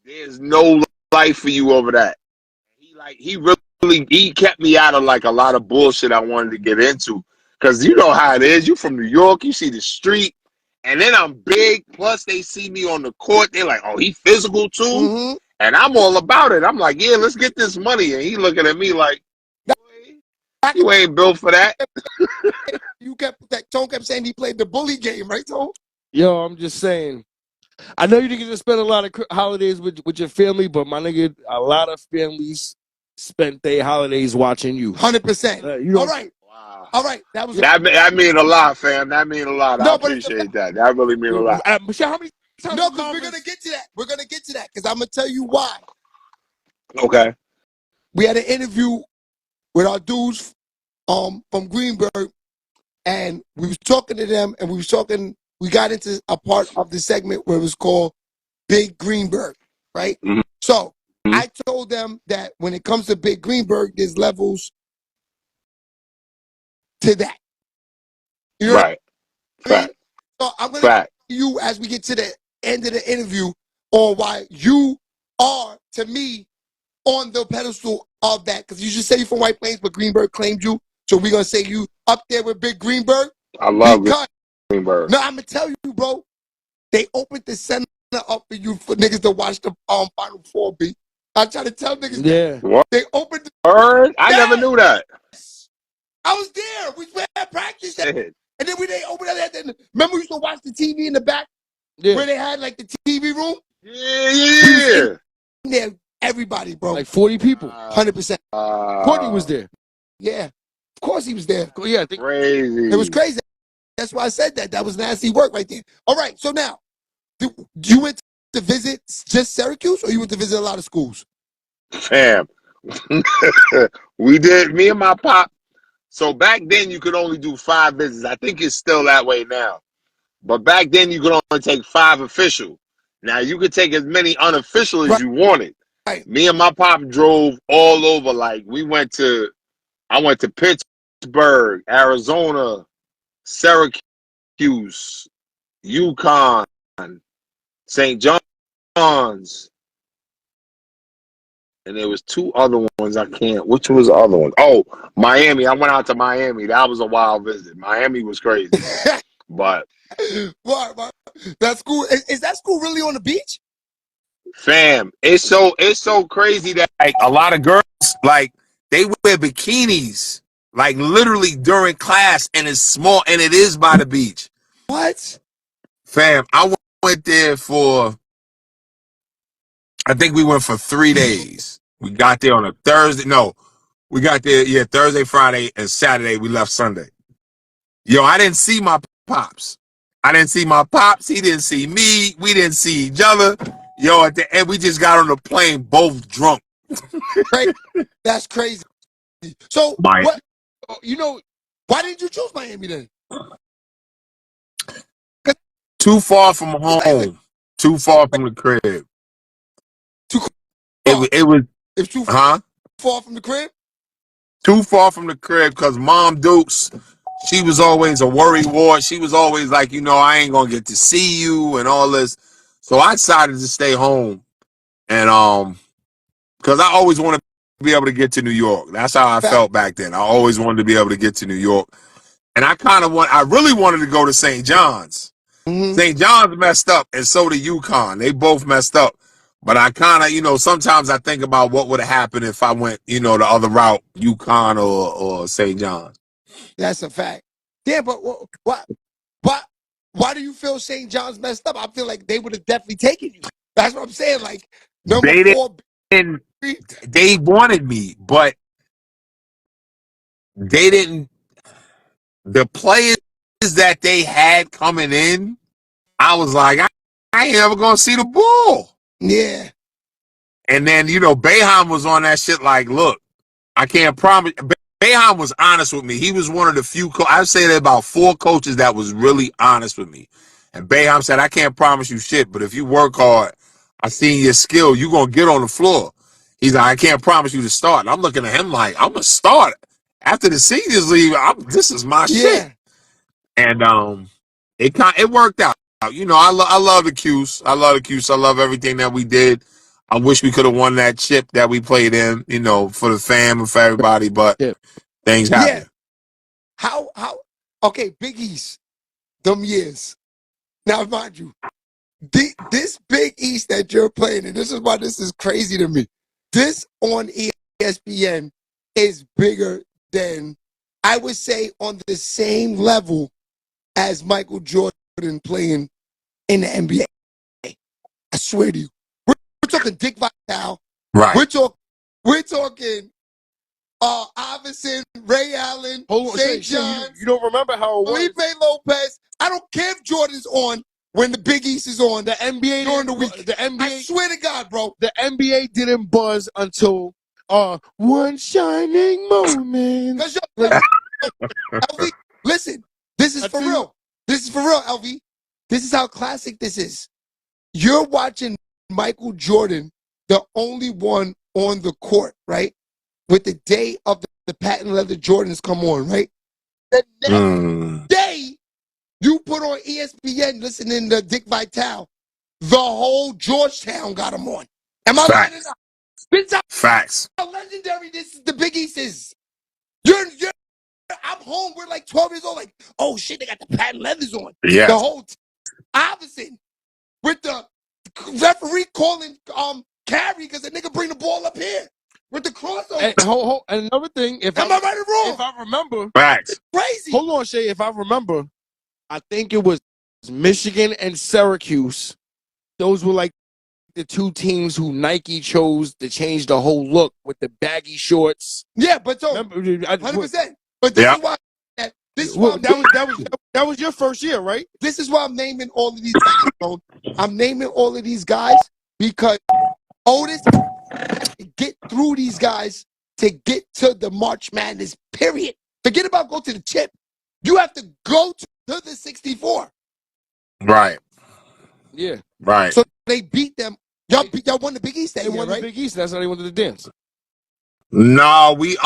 There's no life for you over that. He kept me out of like a lot of bullshit I wanted to get into. Cause you know how it is. You from New York, you see the street, and then I'm big. Plus they see me on the court. They're like, oh, he physical too. Mm-hmm. And I'm all about it. I'm like, yeah, let's get this money. And he looking at me like, you ain't built for that. Tone kept saying he played the bully game, right, Tone? Yo, I'm just saying. I know you didn't get to spend a lot of holidays with your family, but my nigga, a lot of families spent their holidays watching you. 100%. You know, all right. Wow. All right. That mean a lot, fam. That mean a lot. I appreciate that. That really mean a lot. Michelle, how many times? No, because we're gonna get to that. We're gonna get to that because I'm gonna tell you why. Okay. We had an interview with our dudes from Greenberg, and we was talking to them, and we got into a part of the segment where it was called Big Greenberg, right? Mm-hmm. So I told them that when it comes to Big Greenberg, there's levels to that. You know right. Fact. So I'm going to tell you as we get to the end of the interview on why you are, to me, on the pedestal of that. Because you just say you're from White Plains, but Greenberg claimed you. So we're going to say you up there with Big Greenberg. I love Greenberg. No, I'm going to tell you, bro. They opened the center up for you for niggas to watch the Final Four beat. I try to tell niggas that. What? They opened the I never knew that. I was there. We had practice. And then when they opened that, remember we used to watch the TV in the back? Yeah. Where they had like the TV room? Yeah. In there, everybody, bro. Like 40 people. 100%. Courtney was there. Yeah. Of course he was there. Yeah, crazy. It was crazy. That's why I said that. That was nasty work right there. All right, so now, you went to visit just Syracuse, or you went to visit a lot of schools? Fam. We did, me and my pop. So back then you could only do 5 visits. I think it's still that way now. But back then you could only take 5 official. Now you could take as many unofficial as you wanted. Right. Me and my pop drove all over. Like I went to Pittsburgh, Arizona, Syracuse, UConn, St. John's. And there was 2 other ones I can't. Which was the other one? Oh, Miami. I went out to Miami. That was a wild visit. Miami was crazy. But what? That school is that school really on the beach? Fam, it's so crazy that like a lot of girls like they wear bikinis like literally during class, and it's small, and it is by the beach. What? Fam, I went there for I think we went for 3 days. We got there on a Thursday. No, we got there, Thursday, Friday, and Saturday. We left Sunday. Yo, I didn't see my pops. I didn't see my pops. He didn't see me. We didn't see each other. Yo, at the end, we just got on the plane both drunk. Right? That's crazy. So My what? Why didn't you choose Miami then? Too far from home. Too far from the crib. Too far. It was, It's too huh? far from the crib? Too far from the crib because Mom Dukes, she was always a worry wart. She was always like, I ain't going to get to see you and all this. So I decided to stay home. And, because I always wanted to be able to get to New York. That's how I felt back then. I always wanted to be able to get to New York. And I really wanted to go to St. John's. Mm-hmm. St. John's messed up, and so did UConn. They both messed up. But I kind of, sometimes I think about what would have happened if I went, the other route, UConn or St. John's. That's a fact. Yeah, but why do you feel St. John's messed up? I feel like they would have definitely taken you. That's what I'm saying. Like, number They 4. didn't. They wanted me, but they didn't. The players that they had coming in, I was like, I ain't ever gonna see the ball. Yeah. And then, Boeheim was on that shit like, look, I can't promise. Boeheim was honest with me. He was one of the few, I'd say there about 4 coaches that was really honest with me. And Boeheim said, I can't promise you shit, but if you work hard, I seen your skill, you're going to get on the floor. He's like, I can't promise you to start. And I'm looking at him like, I'm going to start. After the seniors leave, this is my shit. And it worked out. I love the Cuse. I love the Cuse. I love everything that we did. I wish we could have won that chip that we played in, for the fam and for everybody, but things happen. Yeah. How okay, Big East, them years. Now mind you, this Big East that you're playing, and this is why this is crazy to me. This on ESPN is bigger than, I would say, on the same level as Michael Jordan playing in the NBA. I swear to you. We're talking Dick Vitale. Right. We're talking Iverson, Ray Allen, St. John's. You don't remember how it was? Felipe Lopez. I don't care if Jordan's on when the Big East is on. The NBA during the week. The NBA. I swear to God, bro. The NBA didn't buzz until one shining moment. LV, listen, this is for real. This is for real, LV. This is how classic this is. You're watching Michael Jordan, the only one on the court, right? With the day of the patent leather Jordans come on, right? The next day, you put on ESPN listening to Dick Vitale, the whole Georgetown got him on. Am I lying or not? This is Facts. how legendary the Big East is. I'm home. We're like 12 years old. Like, oh shit, they got the patent leathers on. Yeah. The whole Iverson with the referee calling carry because the nigga bring the ball up here with the crossover. And another thing, am I right or wrong? If I remember, facts. Crazy. Hold on, Shay. If I remember, I think it was Michigan and Syracuse. Those were like the 2 teams who Nike chose to change the whole look with the baggy shorts. Yeah, but so 100%. But this is why that was your first year, right? This is why I'm naming all of these guys, bro. I'm naming all of these guys because Otis get through these guys to get to the March Madness, period. Forget about go to the chip. You have to go to the 64. Right. Yeah. Right. So they beat them. Y'all won the Big East that year, won right? the Big East. That's how they went to the dance. No, we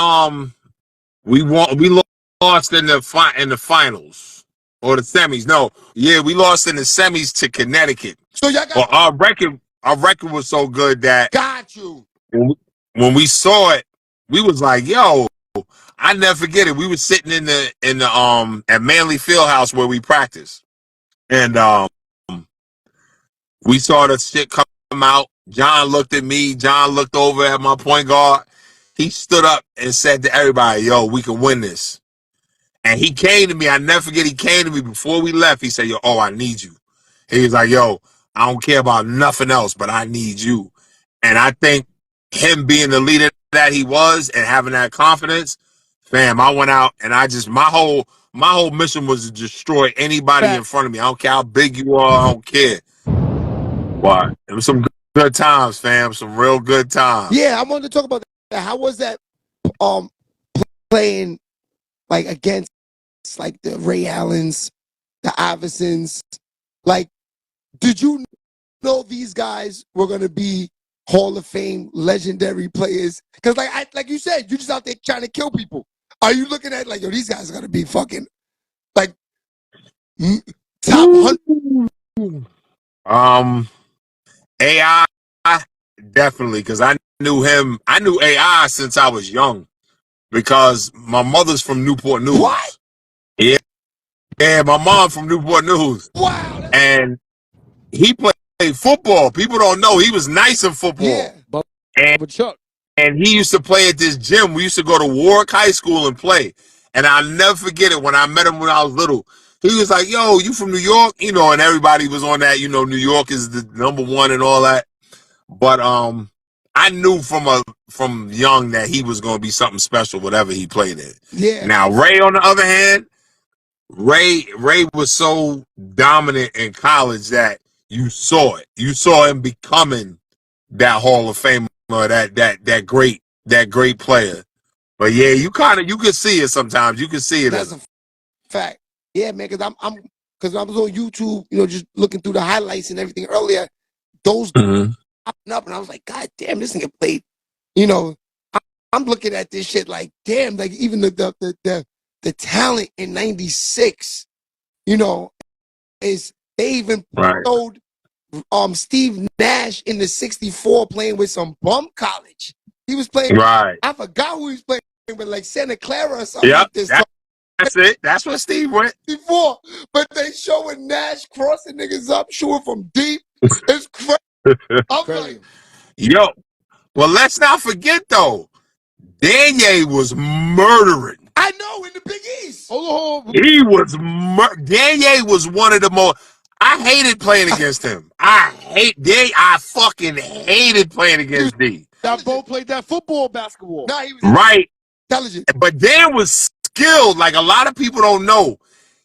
lost in the finals or the semis. No, yeah, we lost in the semis to Connecticut. So y'all got our record was so good that got you. When we saw it, we was like, yo, I never forget it. We were sitting in the at Manley Fieldhouse where we practiced. And we saw the shit come out. John looked at me. John looked over at my point guard. He stood up and said to everybody, yo, we can win this. And he came to me. I never forget, he came to me before we left. He said, yo, I need you. He was like, yo, I don't care about nothing else, but I need you. And I think him being the leader that he was and having that confidence, fam, I went out and I just my whole mission was to destroy anybody in front of me. I don't care how big you are, I don't care. But it was some good times, fam. Some real good times. Yeah, I wanted to talk about that. How was that playing like against like the Ray Allens, the Iversons? Like, did you know these guys were gonna be Hall of Fame legendary players? Because like you said, you just out there trying to kill people. Are you looking at like, yo, these guys are gonna be fucking like top 100? AI definitely, because I knew him. I knew AI since I was young because my mother's from Newport News. What? Yeah, my mom from Newport News. Wow. And he played football. People don't know he was nice in football. Yeah. And he used to play at this gym. We used to go to Warwick High School and play. And I'll never forget it when I met him when I was little. He was like, yo, you from New York? You know, and everybody was on that, you know, New York is the #1 and all that. But I knew from young that he was gonna be something special, whatever he played in. Yeah. Now Ray, on the other hand, Ray was so dominant in college that you saw it. You saw him becoming that Hall of Famer, that great player. But yeah, you can see it sometimes. You can see it. That's a fact. Yeah, man, because because I was on YouTube, you know, just looking through the highlights and everything earlier. Those popping up, and I was like, God damn, this nigga played. You know, I'm looking at this shit like, damn, like even the talent in '96, you know, is they even showed Steve Nash in the '64 playing with some bum college. He was playing. Right. I forgot who he was playing with, like Santa Clara or something like this. That's it. That's where Steve went. Before, but they showing Nash crossing niggas up, shooting from deep. It's crazy. I'm like, yo, well, let's not forget though, Danye was murdering. I know, in the Big East. He was Danye was one of the most. I hated playing against him. I fucking hated playing against D. That Bo played that football, basketball. Nah, he was right. Intelligent. But Dan was skilled. Like a lot of people don't know.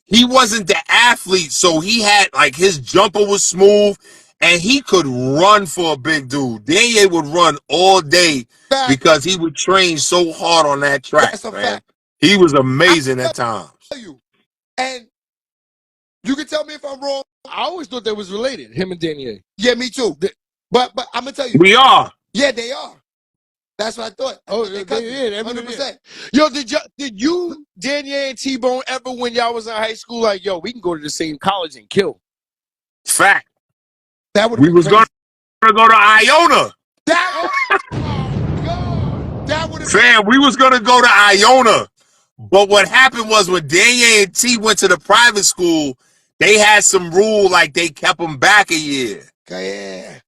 He wasn't the athlete, so he had like his jumper was smooth and he could run for a big dude. Danye would run all day because he would train so hard on that track. That's a man. fact. He was amazing at times. And you can tell me if I'm wrong. I always thought they was related, him and Danye. Yeah, me too. But I'm gonna tell you. We are. Yeah, they are. That's what I thought. Oh, yeah, 100%. Yo, did you, Danye and T-Bone, ever when y'all was in high school, like, yo, we can go to the same college and kill? Fact. That would. We was going to go to Iona. That would have. Fam, we was going to go to Iona. But what happened was when Danye and T went to the private school, they had some rule like they kept them back a year. Yeah,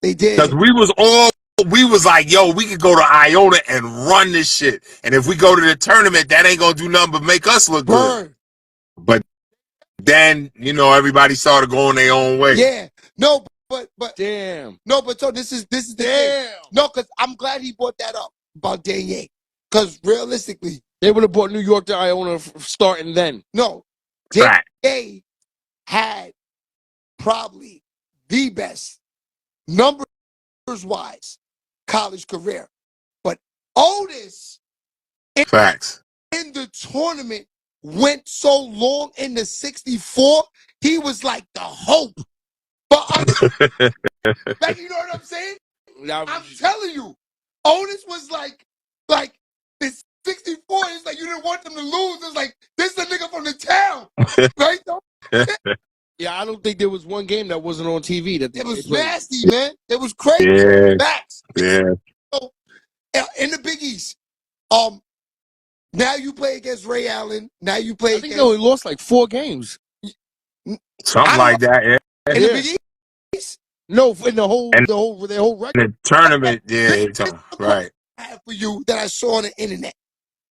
they did. Because we was like, yo, we could go to Iona and run this shit. And if we go to the tournament, that ain't going to do nothing but make us look good. But then, you know, everybody started going their own way. Yeah. No, but damn. No, but so this is the thing. No, because I'm glad he brought that up about Danye. Because realistically, they would have brought New York to Iona starting then. No. Danye had probably the best numbers-wise college career. But Otis in the tournament went so long in the '64, he was like the hope. But like, you know what I'm saying? I'm telling you, Otis was like this 64. It's like you didn't want them to lose. It's like this is a nigga from the town, right? Yeah, I don't think there was one game that wasn't on TV. That it was nasty, man. It was crazy. Yeah. Max. Yeah. So, in the Big East, now you play against Ray Allen. Now you play. I think they only lost like 4 games. Something like that. Yeah. In the Big East. No, in the whole record. In the tournament, right. I have for you that I saw on the internet.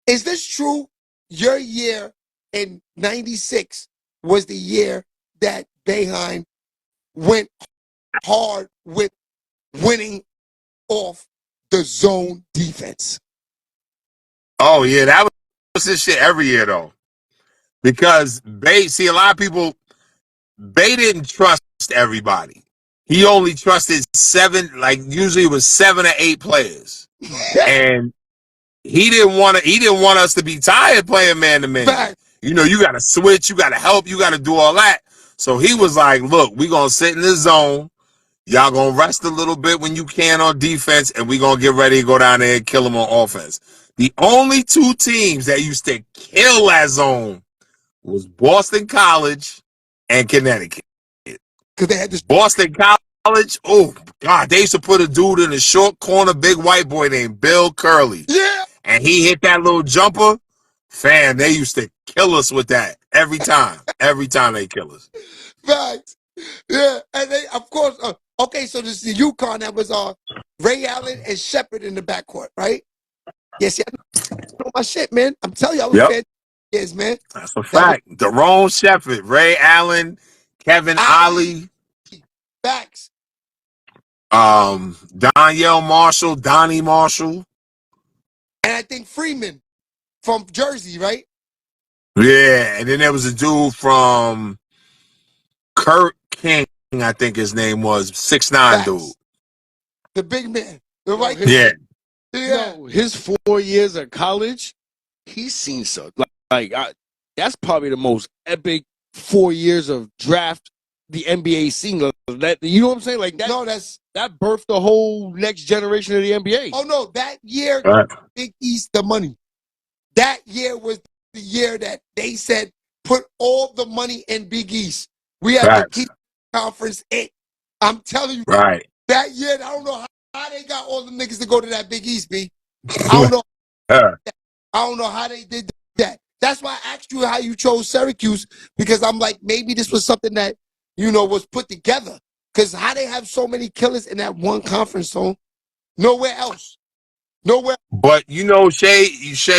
Is this true? Your year in '96 was the year that Boeheim went hard with winning off the zone defense. Oh yeah, that was this shit every year though, because a lot of people didn't trust everybody. He only trusted seven, like usually it was 7 or 8 players, and he didn't want us to be tired playing man to man. Fact. You know, you got to switch, you got to help, you got to do all that. So he was like, "Look, we gonna sit in the zone. Y'all gonna rest a little bit when you can on defense, and we gonna get ready to go down there and kill them on offense." The only 2 teams that used to kill that zone was Boston College and Connecticut. Because they had this Boston College, oh God, they used to put a dude in the short corner, big white boy named Bill Curley. Yeah. And he hit that little jumper. Fam, they used to kill us with that every time. Every time they kill us. Facts. Yeah. And they, of course, okay, so this is the UConn that was Ray Allen and Shepard in the backcourt, right? Yes, yeah, I know my shit, man. I'm telling you, I was Yep. fan. Yes, man. That's a fact. Daron Shepard, Ray Allen, Kevin Ollie, Facts. Donyell Marshall, Donnie Marshall. And I think Freeman from Jersey, right? Yeah, and then there was a dude from Kurt King, I think his name was, 6'9" dude. The big man. The white guy. Yeah. Yeah. No, his 4 years of college, he's seen so that's probably the most epic 4 years of draft the NBA scene. That, you know what I'm saying? Like that. No, that birthed the whole next generation of the NBA. Oh no, that year Big East the money. That year was the year that they said put all the money in Big East. We have to keep the conference it. I'm telling you, right. That year, I don't know how they got all the niggas to go to that Big East, B. I don't know. I don't know how they did that. That's why I asked you how you chose Syracuse, because I'm like, maybe this was something that, was put together. Because how they have so many killers in that one conference zone, nowhere else. Nowhere. But Shay,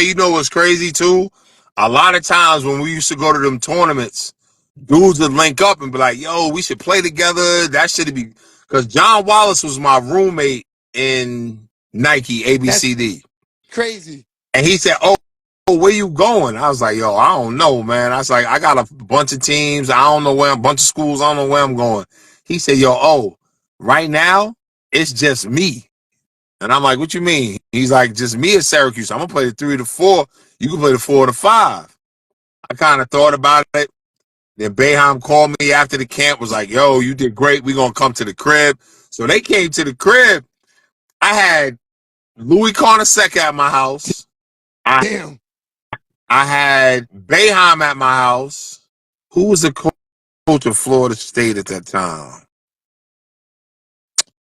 you know what's crazy too? A lot of times when we used to go to them tournaments, dudes would link up and be like, yo, we should play together. That should be, because John Wallace was my roommate in Nike ABCD. That's crazy. And he said, oh, where you going? I was like, yo, I don't know, man. I was like, I got a bunch of teams. I don't know where, a bunch of schools. I don't know where I'm going. He said, yo, right now, it's just me. And I'm like, what you mean? He's like, just me at Syracuse. I'm going to play the 3 to 4. You can play the 4 to 5. I kind of thought about it. Then Boeheim called me after the camp, was like, yo, you did great. We're going to come to the crib. So they came to the crib. I had Louis Carnesecca at my house. Damn. I had Boeheim at my house. Who was the coach of Florida State at that time?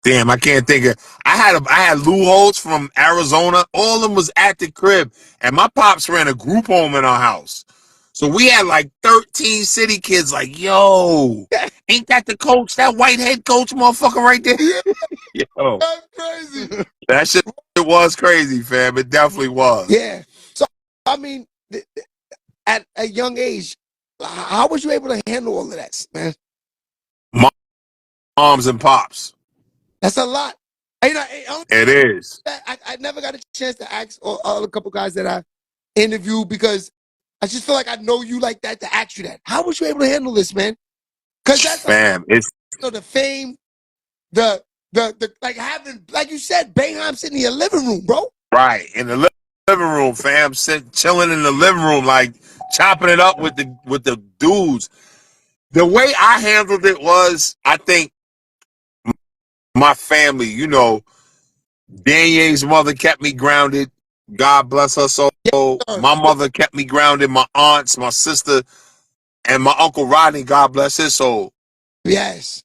Damn, I can't think of. I had Lou Holtz from Arizona. All of them was at the crib, and my pops ran a group home in our house. So we had like 13 city kids. Like, yo, ain't that the coach? That white head coach, motherfucker, right there. Yo, that's crazy. That shit, it was crazy, fam. It definitely was. Yeah. So I mean, at a young age, how was you able to handle all of that, man? Moms and pops. That's a lot. It is. I never got a chance to ask a couple guys that I interviewed, because I just feel like I know you like that, to ask you that. How was you able to handle this, man? Because that's it's the fame, the like having, like you said, Boeheim sitting in your living room, bro. Right, in the living room, fam, chilling in the living room, like chopping it up with the dudes. The way I handled it was, I think, my family, Danier's mother kept me grounded. God bless her soul. My mother kept me grounded. My aunts, my sister, and my Uncle Rodney, God bless his soul. Yes.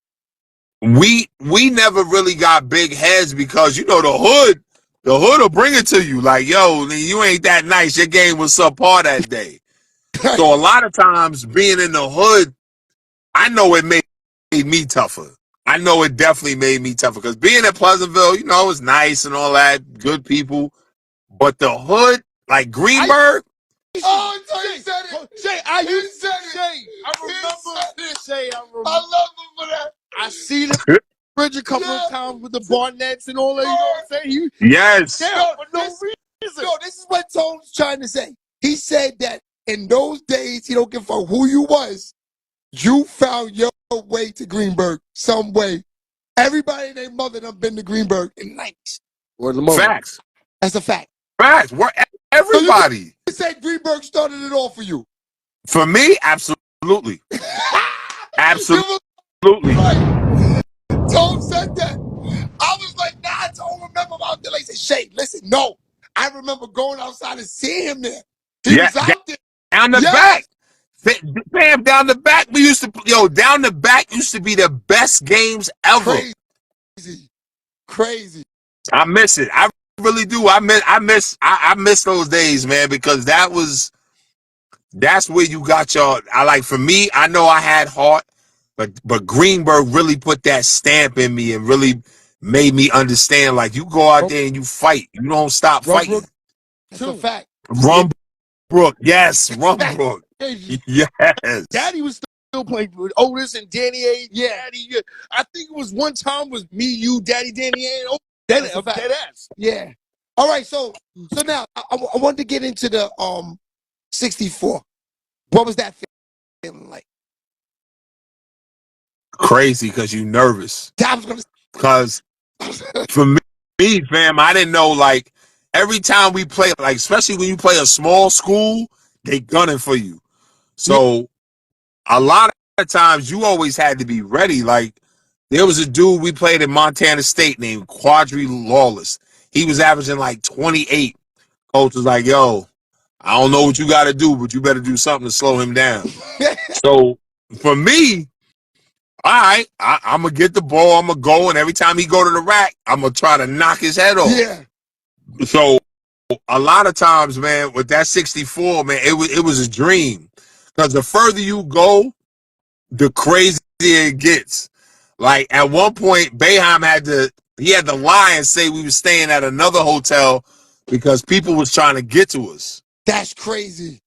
We never really got big heads, because the hood will bring it to you. Like, yo, you ain't that nice. Your game was subpar that day. So a lot of times being in the hood, I know it made me tougher. I know it definitely made me tougher, because being at Pleasantville, it was nice and all that, good people. But the hood, like Greenberg. Oh, so he said it. Shay, I remember this. Shay, I remember. I love him for that. I seen him bridge a couple of times with the Barnetts and all that. You know what I'm saying? Yes. Yeah, for no reason. No, this is what Tone's trying to say. He said that in those days, he don't give a fuck who you was. You found your way to Greenberg some way. Everybody and their mother done been to Greenberg in the 90s. Or the moment. Facts. That's a fact. Facts. We're everybody. You said Greenberg started it all for you. For me, absolutely. Absolutely. Right. Tone said that. I was like, nah, I don't remember about that. Like, he said, Shay, listen, no. I remember going outside and seeing him there. He was out there. Down the back. Fam, down the back, we used to, down the back used to be the best games ever. Crazy. I miss it. I really do. I miss those days, man, because that's where you got for me, I know I had heart, but Greenberg really put that stamp in me and really made me understand, like, you go out there and you fight. You don't stop fighting. That's a fact. Rumbrook, yes, Rumbrook. Yes. Daddy was still playing with Otis and Danny A. Yeah. Daddy. I think it was one time was me, you, Daddy, Danny A. And That's a fact. dead ass. Yeah. All right, so now I wanted to get into the 64. What was that feeling like? Crazy, because you nervous. I was gonna Because for me, fam, I didn't know, like, every time we play, like, especially when you play a small school, they gunning for you. So a lot of times you always had to be ready. Like, there was a dude we played in Montana State named Quadri Lawless. He was averaging like 28. Coach was like, yo, I don't know what you got to do, but you better do something to slow him down. So for me, all right, I'm going to get the ball. I'm going to go. And every time he go to the rack, I'm going to try to knock his head off. Yeah. So a lot of times, man, with that 64, man, it was a dream. Because the further you go, the crazier it gets. Like, at one point, Boeheim had to lie and say we were staying at another hotel because people was trying to get to us. That's crazy.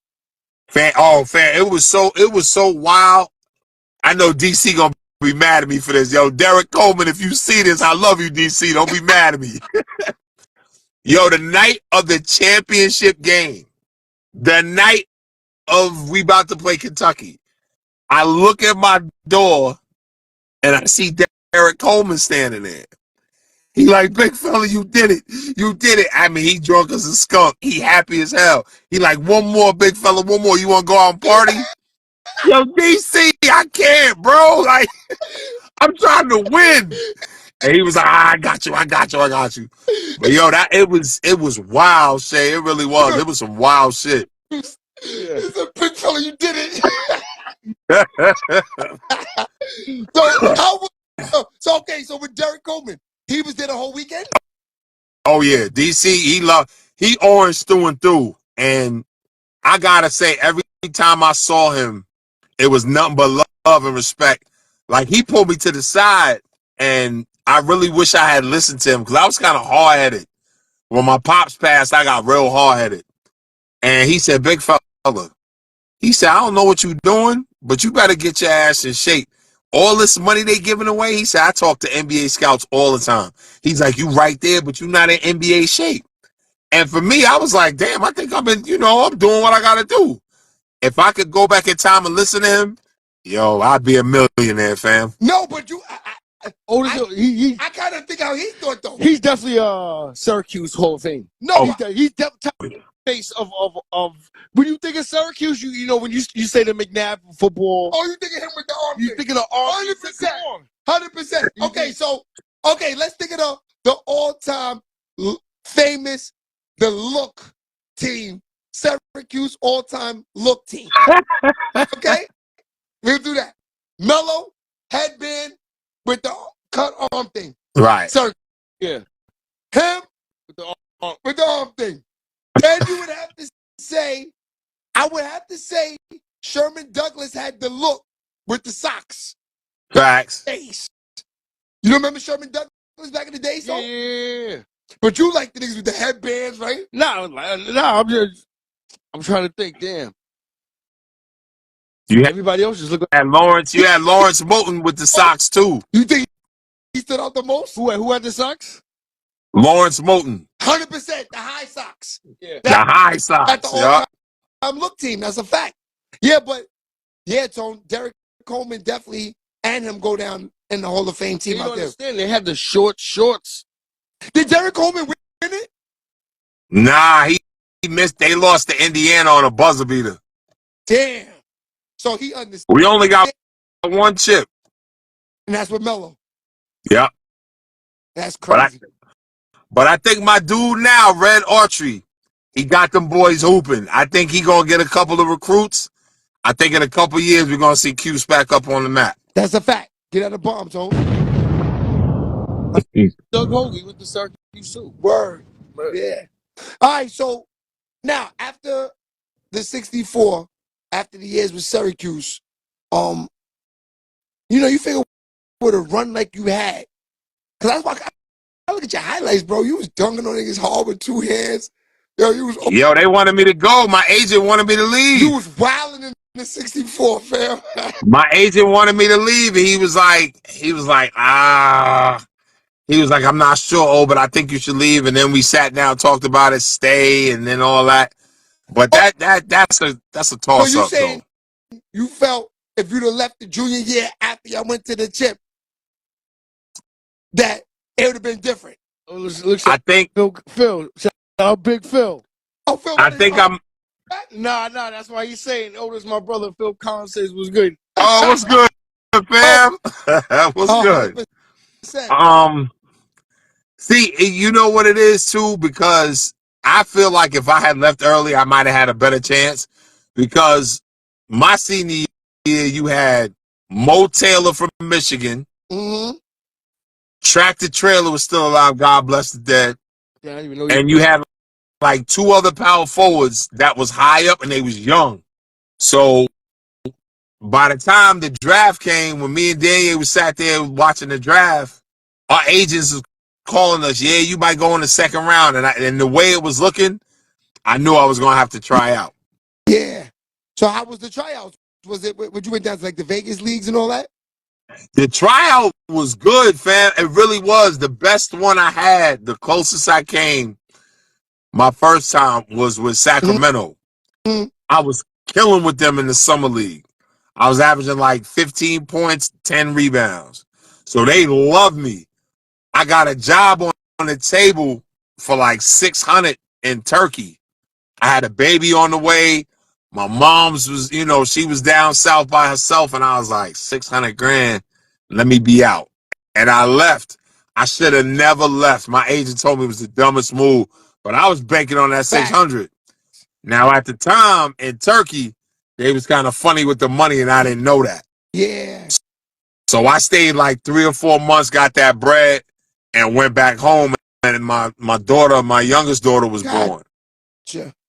Fan, it was so wild. I know DC gonna be mad at me for this. Yo, Derek Coleman, if you see this, I love you, DC. Don't be mad at me. Yo, the night of the championship game, the night of we about to play Kentucky, I look at my door and I see Derek Coleman standing there. He like, big fella, you did it. You did it. I mean, he drunk as a skunk. He happy as hell. He like, one more, big fella, one more. You want to go out and party? Yo, DC, I can't, bro. Like, I'm trying to win. And he was like, I got you. But yo, it was wild, Shay. It really was. It was some wild shit. It's a big fella, you did it. So with Derek Coleman, he was there the whole weekend? Oh yeah, DC, he orange through and through. And I gotta say, every time I saw him, it was nothing but love and respect. Like, he pulled me to the side, and I really wish I had listened to him, because I was kind of hard-headed. When my pops passed, I got real hard-headed. And he said, big fella, he said, I don't know what you're doing, but you better get your ass in shape. All this money they giving away, he said, I talk to NBA scouts all the time. He's like, you right there, but you're not in NBA shape. And for me, I was like, damn, I think I'm doing what I got to do. If I could go back in time and listen to him, yo, I'd be a millionaire, fam. No, but Otis, I kind of think how he thought, though. he's definitely Syracuse Hall of Fame. No, he's definitely face of when you think of Syracuse, you know when you say the McNabb football. Oh, you think of him with the arm? You think of the arm? 100%. Okay, let's think of the all-time famous the look team, Syracuse all-time look team. Okay, we'll do that. Mellow headband with the cut arm thing. Right. Sir, yeah. Him with the arm thing. Then you would have to say, I would have to say Sherman Douglas had the look with the socks. Facts. You remember Sherman Douglas back in the day, so? Yeah. But you like the niggas with the headbands, right? No, I'm trying to think, damn. Everybody else just looking at Lawrence. You had Lawrence Moulton with the socks too. You think stood out the most? Who had the Sox? Lawrence Moulton. 100%, the High Sox. Yeah. The High At the Sox. all-time Yeah. look team. That's a fact. Yeah, but yeah, Tone, Derek Coleman definitely and him go down in the Hall of Fame team You out don't there. understand. They had the shorts. Did Derek Coleman win it? Nah, he missed. They lost to Indiana on a buzzer beater. Damn. So he understands. We only got one chip. And that's with Melo. Yeah. That's crazy. But I think my dude now, Red Archery, he got them boys hooping. I think he gonna get a couple of recruits. I think in a couple of years we're gonna see Cuse back up on the map. That's a fact. Get out of bomb, Tone. Doug Hoagie with the Syracuse suit. Word. Yeah. All right, so now after the 64, after the years with Syracuse, you figure with a run like you had. Cause that's why I look at your highlights, bro. You was dunking on niggas hard with two hands. Yo, they wanted me to go. My agent wanted me to leave. You was wilding in the 64, fam. My agent wanted me to leave, and he was like, I'm not sure, but I think you should leave. And then we sat down, talked about it, stay, and then all that. But that's a toss So you up saying though. you felt if you'd have left the junior year after y'all went to the chip, that it would have been different? Oh, looks I think Phil. Shout out Big Phil. Oh, Phil. I think I'm. Nah, that's why he's saying Otis, my brother Phil Collins says was good. Oh, what's good, fam? What's good? 100%. See, you know what it is too, because I feel like if I had left early, I might have had a better chance. Because my senior year, you had Mo Taylor from Michigan. Mm-hmm. Tractor Trailer was still alive. God bless the dead. Yeah, I didn't even know. And you had like two other power forwards that was high up, and they was young. So by the time the draft came, when me and Daniel was sat there watching the draft, our agents was calling us, yeah, you might go in the second round. And the way it was looking, I knew I was going to have to try out. Yeah. So how was the tryouts? Was it, would you went down to like the Vegas leagues and all that? The tryout was good, fam. It really was. The best one I had, the closest I came, my first time was with Sacramento. Mm-hmm. I was killing with them in the summer league. I was averaging like 15 points, 10 rebounds. So they loved me. I got a job on the table for like 600 in Turkey. I had a baby on the way. My mom's was, she was down south by herself, and I was like, 600 grand, let me be out. And I left. I should have never left. My agent told me it was the dumbest move, but I was banking on that 600. Now, at the time in Turkey, they was kind of funny with the money, and I didn't know that. Yeah. So I stayed like 3 or 4 months, got that bread, and went back home. And my youngest daughter was born.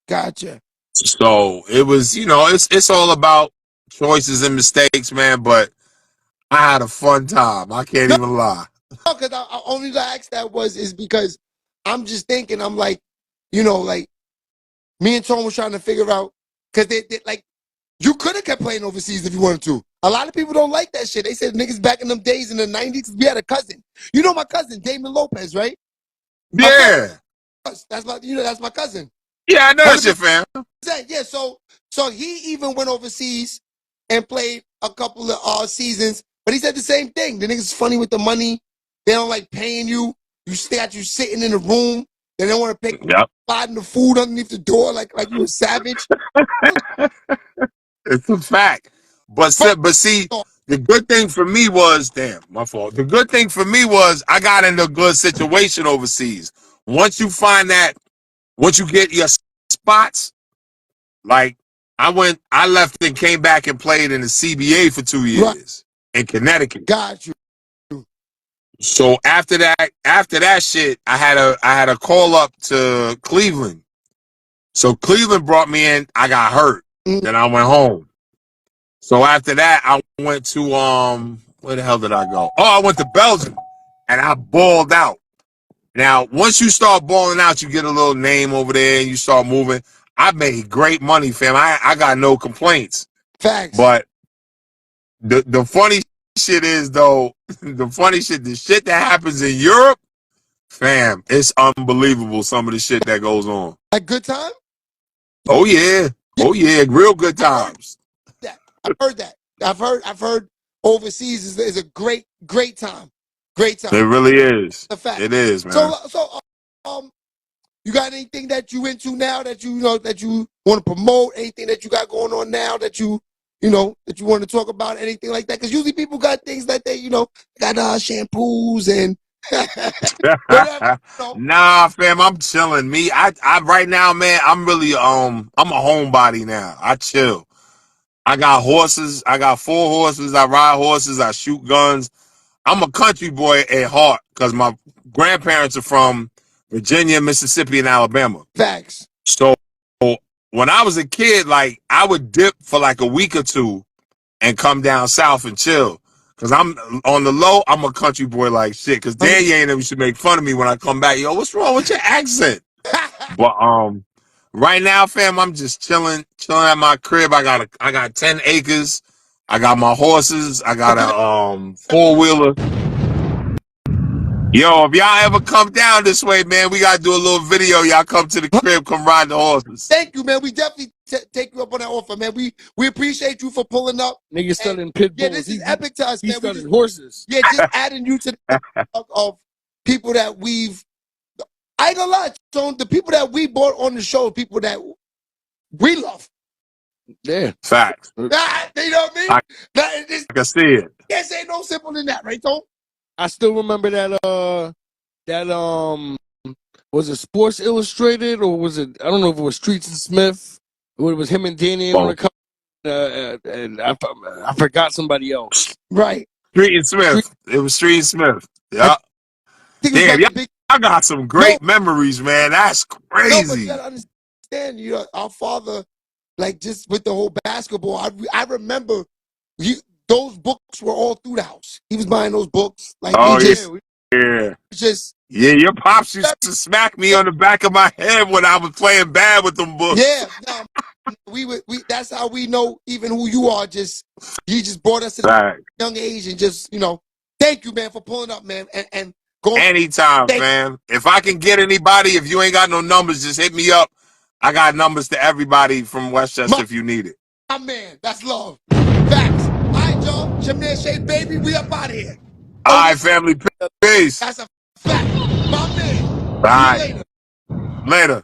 Gotcha. So it was, it's all about choices and mistakes, man. But I had a fun time. I can't even lie. No, because I only asked that is because I'm just thinking, I'm like, like me and Tom was trying to figure out, because they like, you could have kept playing overseas if you wanted to. A lot of people don't like that shit. They said niggas back in them days in the 90s, we had a cousin. You know my cousin, Damon Lopez, right? Yeah. That's my cousin. Yeah, I know that shit, fam. Yeah, so he even went overseas and played a couple of seasons, but he said the same thing. The niggas funny with the money. They don't like paying you. You sitting in the room. They don't want to pick sliding the food underneath the door like you a savage. It's a fact. But see, the good thing for me was, my fault. The good thing for me was I got in a good situation overseas. Once you get your spots, like I left and came back and played in the CBA for 2 years in Connecticut. Got you. So after that shit, I had a call up to Cleveland. So Cleveland brought me in. I got hurt. Then I went home. So after that, I went to where the hell did I go? Oh, I went to Belgium, and I balled out. Now, once you start balling out, you get a little name over there, and you start moving. I made great money, fam. I got no complaints. Facts. But the funny shit is though, the funny shit, the shit that happens in Europe, fam, it's unbelievable. Some of the shit that goes on. A good time? Oh yeah, Yeah, oh yeah, real good I've heard times. that. I've heard that. I've heard overseas is a great time. Great It time. really is. A fact. It is, So man. you got anything that you into now that you know that you want to promote? Anything that you got going on now that you know that you want to talk about? Anything like that? Because usually people got things that they got shampoos and whatever. Nah, fam, I'm chilling. I right now, man, I'm really I'm a homebody now. I chill. I got horses. I got 4 horses. I ride horses. I shoot guns. I'm a country boy at heart because my grandparents are from Virginia, Mississippi, and Alabama. Facts. So when I was a kid, like I would dip for like a week or two and come down south and chill. Cause I'm on the low, I'm a country boy like shit. Cause Dan Yang and them should make fun of me when I come back. Yo, what's wrong with your accent? But right now, fam, I'm just chilling at my crib. I got 10 acres. I got my horses. I got a 4-wheeler. Yo, if y'all ever come down this way, man, we gotta do a little video. Y'all come to the crib, come ride the horses. Thank you, man. We definitely take you up on that offer, man. We appreciate you for pulling up. Nigga selling pit bulls. Yeah, this is epic to us, He's man. selling horses. Yeah, just adding you to the of people that we've. I ain't gonna lie, Tone. The people that we brought on the show, people that we love. Yeah, facts. You know what I mean? I can see it. Can't say no simple than that, right, Tone? I still remember that was it Sports Illustrated or was it, I don't know if it was Streets and Smith. It was him and Danny on the cover, and I forgot somebody else. Right. Street and Smith. It was Street and Smith. Yeah. Damn, y'all got some great memories, man. That's crazy. No, but you gotta understand, our father, like just with the whole basketball, I remember those books were all through the house. He was buying those books. Like your pops used to smack me on the back of my head when I was playing bad with them books. Yeah, no, that's how we know even who you are. He just brought us at a young age and thank you, man, for pulling up, man, and going anytime, man. If I can get anybody, if you ain't got no numbers, just hit me up. I got numbers to everybody from Westchester if you need it. My man, that's love. Facts. All right, y'all. Your man Shade Baby, we up out of here. All right, family. Peace. That's a fact. My man. All right. Later.